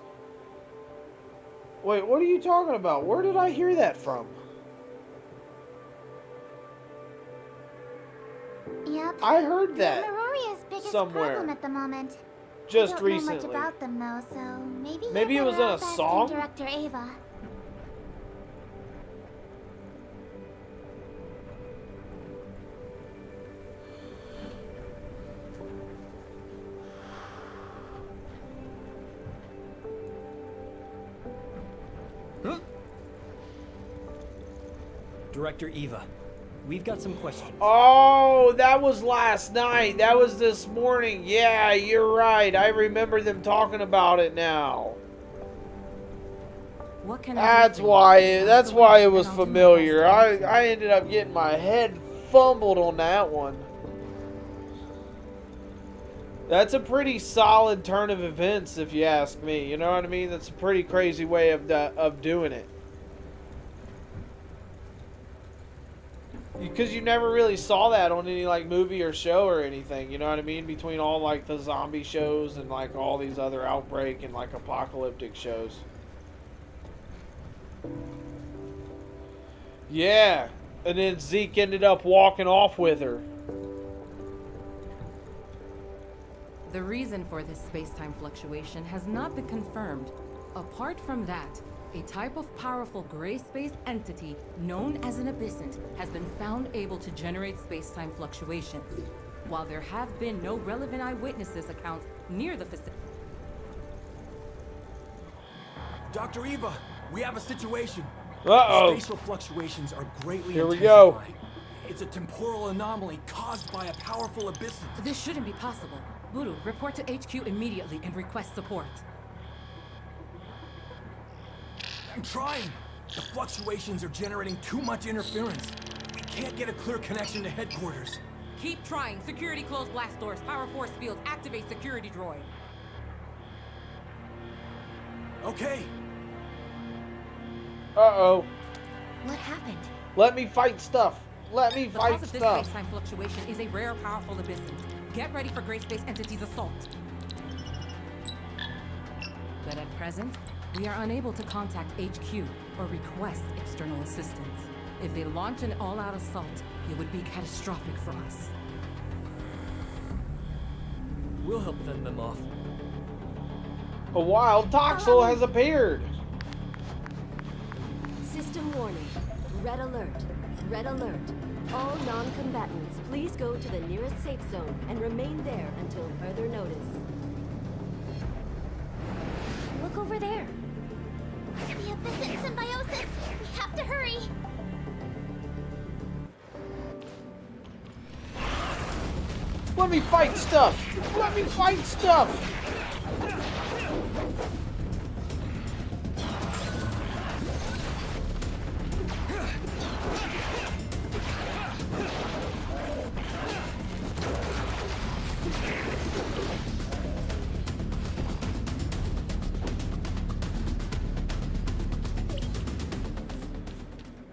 Speaker 2: Wait, what are you talking about? Where did I hear that from?
Speaker 3: Yep.
Speaker 2: I heard that
Speaker 3: They're Mororia's biggest
Speaker 2: somewhere.
Speaker 3: problem at the moment.
Speaker 2: Just
Speaker 3: I don't
Speaker 2: recently.
Speaker 3: know much about them though, so maybe
Speaker 2: Maybe
Speaker 3: you're
Speaker 2: it was
Speaker 3: better
Speaker 2: in a
Speaker 3: off asking
Speaker 2: song?
Speaker 3: Director Ava.
Speaker 9: Director Eva, we've got some questions.
Speaker 2: Oh, that was last night. That was this morning. Yeah, you're right. I remember them talking about it now.
Speaker 10: What can I
Speaker 2: That's
Speaker 10: do for you?
Speaker 2: why. That's why it was
Speaker 10: And I'll do my
Speaker 2: familiar.
Speaker 10: best to
Speaker 2: I ended up getting my head fumbled on that one. That's a pretty solid turn of events, if you ask me. You know what I mean? That's a pretty crazy way of doing it. Because you never really saw that on any like movie or show or anything, you know what I mean? Between all like the zombie shows and like all these other outbreak and like apocalyptic shows. Yeah, and then Zeke ended up walking off with her.
Speaker 10: The reason for this space-time fluctuation has not been confirmed. Apart from that, a type of powerful gray space entity known as an abyssant has been found able to generate space-time fluctuations. While there have been no relevant eyewitnesses accounts near the facility.
Speaker 13: Dr. Eva, we have a situation.
Speaker 2: Uh-oh.
Speaker 13: Spatial fluctuations are greatly
Speaker 2: Here we go.
Speaker 13: intensifying. It's a temporal anomaly caused by a powerful abyssant.
Speaker 10: This shouldn't be possible. Buru, report to HQ immediately and request support.
Speaker 13: I'm trying. The fluctuations are generating too much interference. We can't get a clear connection to headquarters.
Speaker 10: Keep trying. Security close blast doors. Power force field. Activate security droid.
Speaker 13: Okay.
Speaker 2: Uh-oh.
Speaker 5: What happened?
Speaker 2: Let me fight stuff. Let me
Speaker 10: The
Speaker 2: fight
Speaker 10: cause of this
Speaker 2: stuff.
Speaker 10: space-time fluctuation is a rare, powerful abyssant. Get ready for Gray Space Entity's assault. But at present, we are unable to contact HQ or request external assistance. If they launch an all-out assault, it would be catastrophic for us.
Speaker 9: We'll help fend them off.
Speaker 2: A wild Toxel has appeared.
Speaker 5: System warning. Red alert. Red alert. All non-combatants, please go to the nearest safe zone and remain there until further notice.
Speaker 3: Look over there. Visit symbiosis! We have to hurry!
Speaker 2: Let me fight stuff! Let me fight stuff!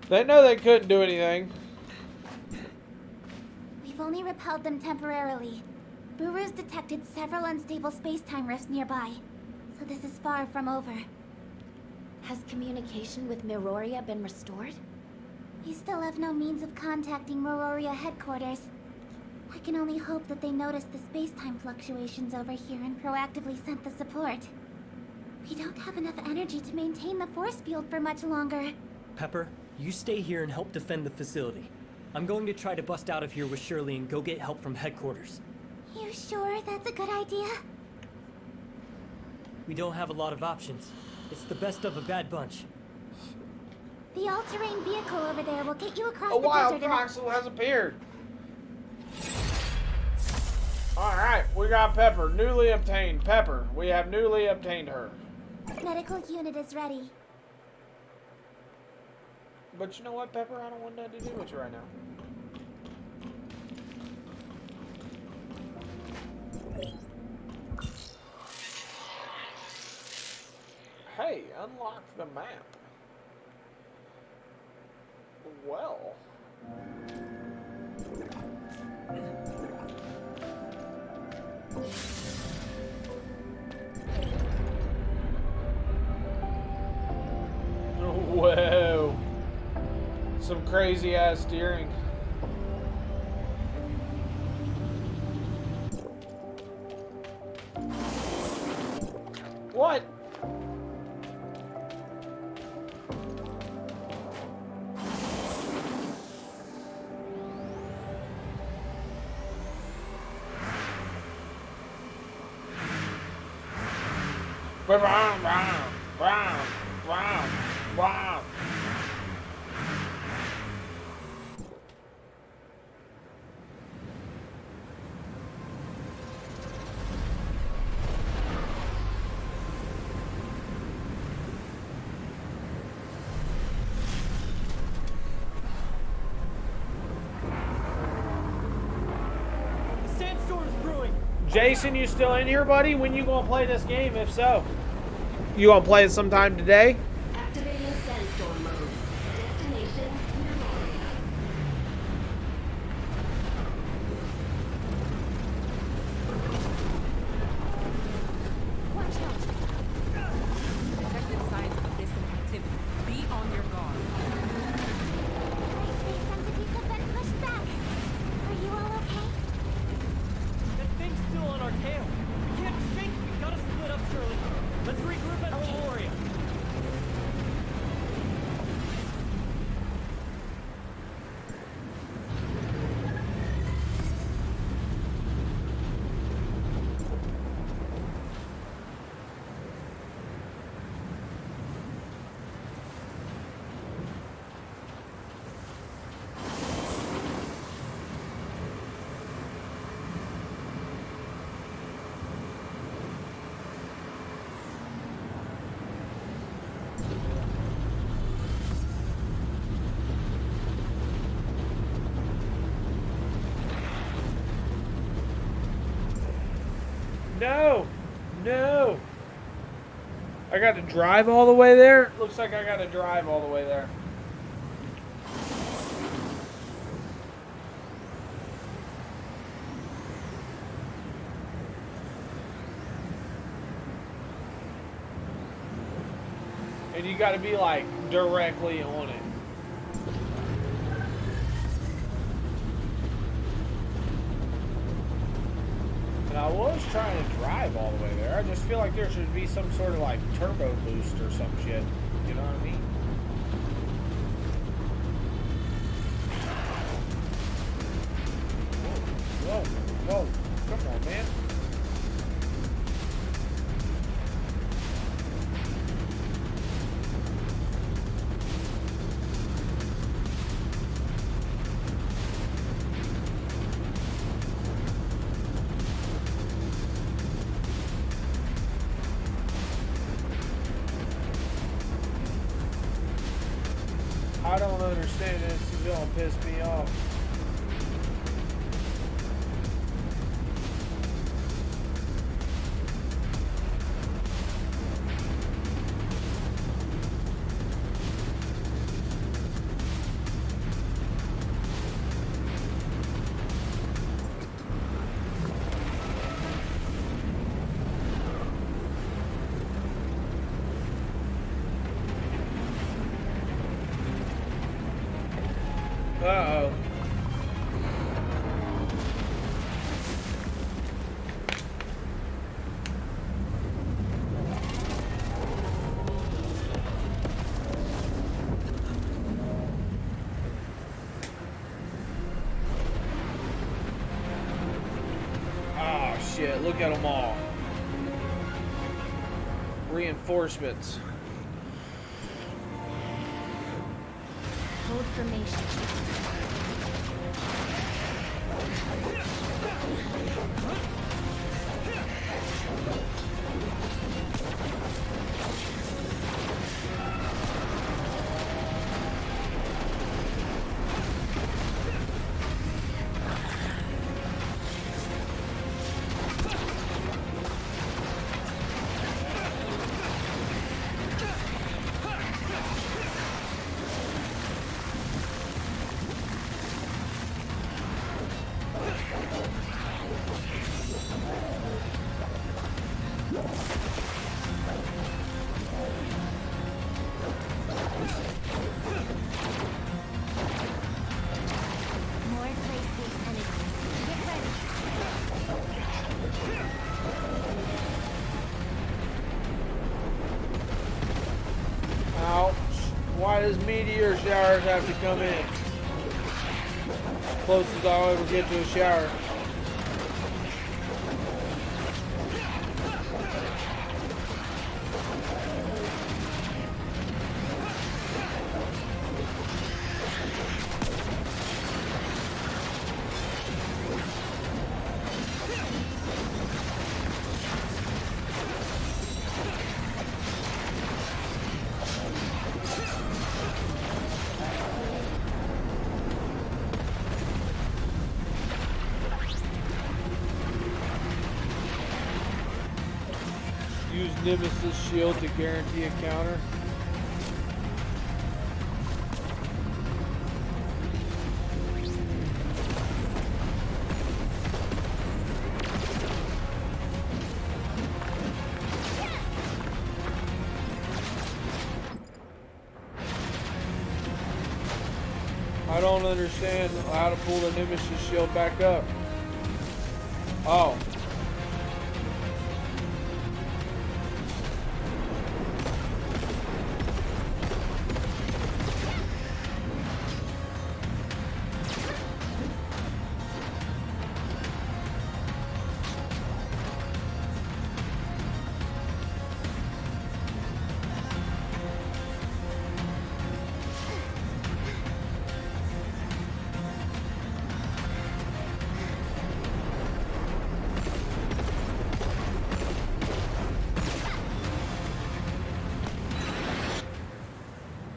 Speaker 2: They know they couldn't do anything.
Speaker 3: We've only repelled them temporarily. Buru's detected several unstable space-time rifts nearby, so this is far from over.
Speaker 5: Has communication with Miroria been restored?
Speaker 3: We still have no means of contacting Miroria headquarters. I can only hope that they noticed the space-time fluctuations over here and proactively sent the support. We don't have enough energy to maintain the force field for much longer.
Speaker 9: Pepper, you stay here and help defend the facility. I'm going to try to bust out of here with Shirley and go get help from headquarters.
Speaker 3: You sure that's a good idea?
Speaker 9: We don't have a lot of options. It's the best of a bad bunch.
Speaker 3: The all-terrain vehicle over there will get you across
Speaker 2: A
Speaker 3: the
Speaker 2: wild
Speaker 3: desert
Speaker 2: voxel has appeared. Alright, we got Pepper. Newly obtained. Pepper. We have newly obtained her.
Speaker 3: Medical unit is ready.
Speaker 2: But you know what, Pepper? I don't want nothing to do with you right now. Hey, unlock the map. Well. Whoa. Some crazy ass steering. What? Brown, brown, brown, brown, brown.
Speaker 9: The sandstorm's brewing!
Speaker 2: Jason, you still in here, buddy? When you gonna play this game, if so? You gonna play it sometime today?
Speaker 5: Activating sandstorm mode. Destination Miroria.
Speaker 10: Watch out! Detected signs of abyssal activity. Be on your guard.
Speaker 3: My space entities have been pushed back. Are you all okay?
Speaker 9: That thing's still on our tail. We can't shake. We gotta split up, Shirley. Let's regroup at Miroria.
Speaker 2: No! No! I got to drive all the way there? Looks like I got to drive all the way there. And you got to be like directly on it. And I was trying to drive all the way there. I just feel like there should be some sort of like turbo boost or some shit. You know what I mean? Whoa, whoa, come on, man. I don't understand this. It's gonna piss me off. Uh-oh. Oh, shit. Look at them all. Reinforcements.
Speaker 3: Hold formation. More gray-space enemies. Get ready.
Speaker 2: Ouch. Why does meteor showers have to come in? Closest I'll ever get to a shower. Use Nemesis shield to guarantee a counter. I don't understand how to pull the Nemesis shield back up. Oh.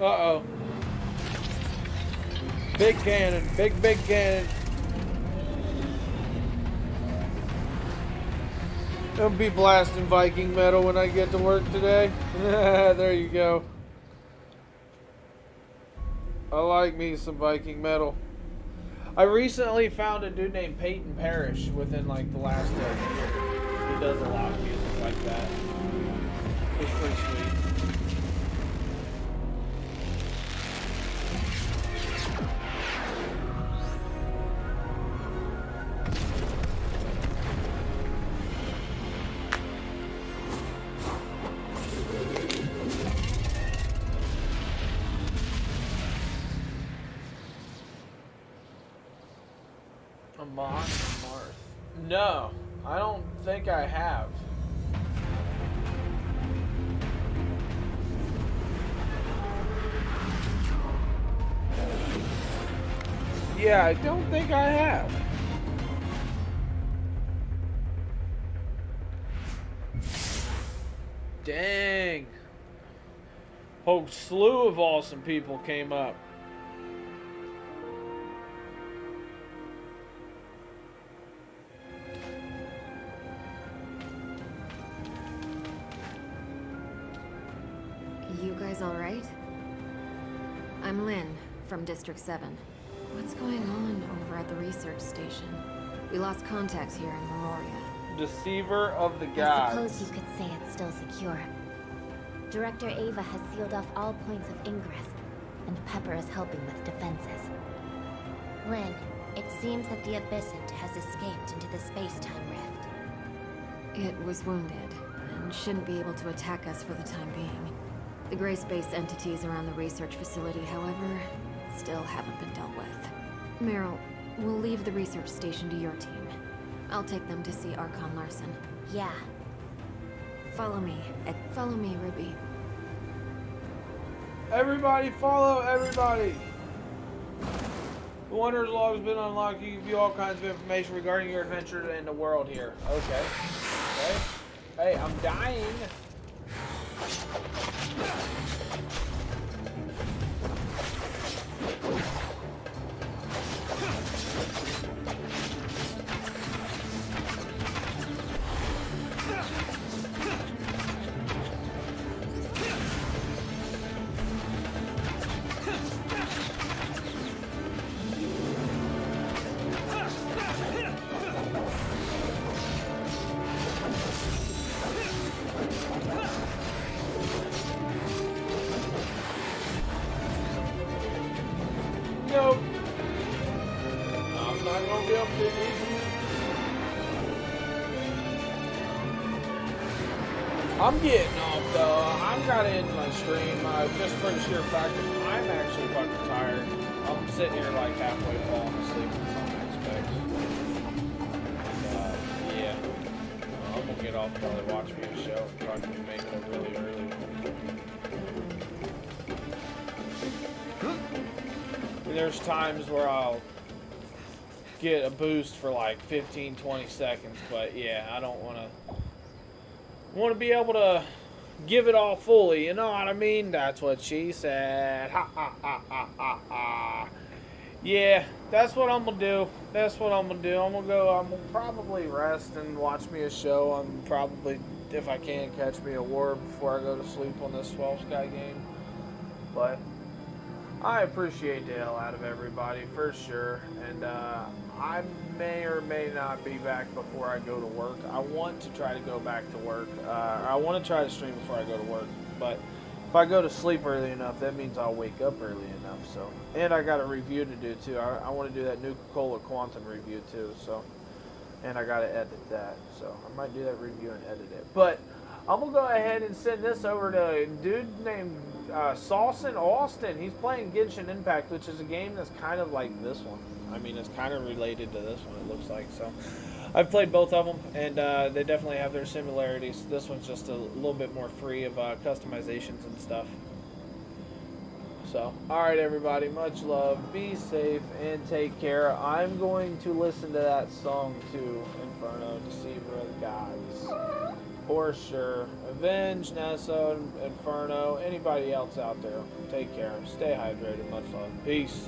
Speaker 2: Uh-oh. Big cannon. Big cannon. I'll be blasting Viking metal when I get to work today. There you go. I like me some Viking metal. I recently found a dude named Peyton Parrish within like the last year. He does a lot of music like that. It's pretty sweet. No, I don't think I have. Yeah, I don't think I have. Dang. Whole slew of awesome people came up.
Speaker 14: You guys alright? I'm Lynn, from District 7. What's going on over at the research station? We lost contacts here in Meloria.
Speaker 2: Deceiver of the
Speaker 3: I
Speaker 2: gods.
Speaker 3: suppose you could say it's still secure. Director Ava has sealed off all points of ingress, and Pepper is helping with defenses. Lynn, it seems that the Abyssant has escaped into the space-time rift.
Speaker 14: It was wounded, and shouldn't be able to attack us for the time being. The gray space entities around the research facility, however, still haven't been dealt with. Meryl, we'll leave the research station to your team. I'll take them to see Archon Larson.
Speaker 3: Yeah.
Speaker 14: Follow me. Follow me, Ruby.
Speaker 2: Everybody follow everybody! The Wanderer's Log has been unlocked. You can view all kinds of information regarding your adventure in the world here. Okay. Okay. Hey, I'm dying. Nope. I'm not gonna be able to do this. I'm getting off though. I'm gotta end my stream just for the sheer fact that I'm actually fucking tired. I'm sitting here like halfway falling asleep in some aspects. And, yeah. I'm gonna get off and probably watch me a show and probably make it really early. There's times where I'll get a boost for like 15-20 seconds, but yeah, I don't want to be able to give it all fully, you know what I mean? That's what she said. Ha ha ha ha ha ha. Yeah, that's what I'm gonna do. That's what I'm gonna do. I'm gonna probably rest and watch me a show. I'm probably, if I can, catch me a war before I go to sleep on this 12 Sky game. But I appreciate the hell out of everybody, for sure, and I may or may not be back before I go to work. I want to try to go back to work. I want to try to stream before I go to work, but if I go to sleep early enough, that means I'll wake up early enough, so. And I got a review to do, too. I want to do that Nuka-Cola Quantum review, too, so. And I got to edit that, so I might do that review and edit it. But I'm going to go ahead and send this over to a dude named Saucin Austin. He's playing Genshin Impact, which is a game that's kind of like this one. I mean, it's kind of related to this one, it looks like. So I've played both of them, and they definitely have their similarities. This one's just a little bit more free of customizations and stuff. So, alright everybody, much love, be safe, and take care. I'm going to listen to that song too, Inferno, Deceiver of the Gods. For sure. Avenge, Nessa, Inferno, anybody else out there. Take care. Stay hydrated. Much love. Peace.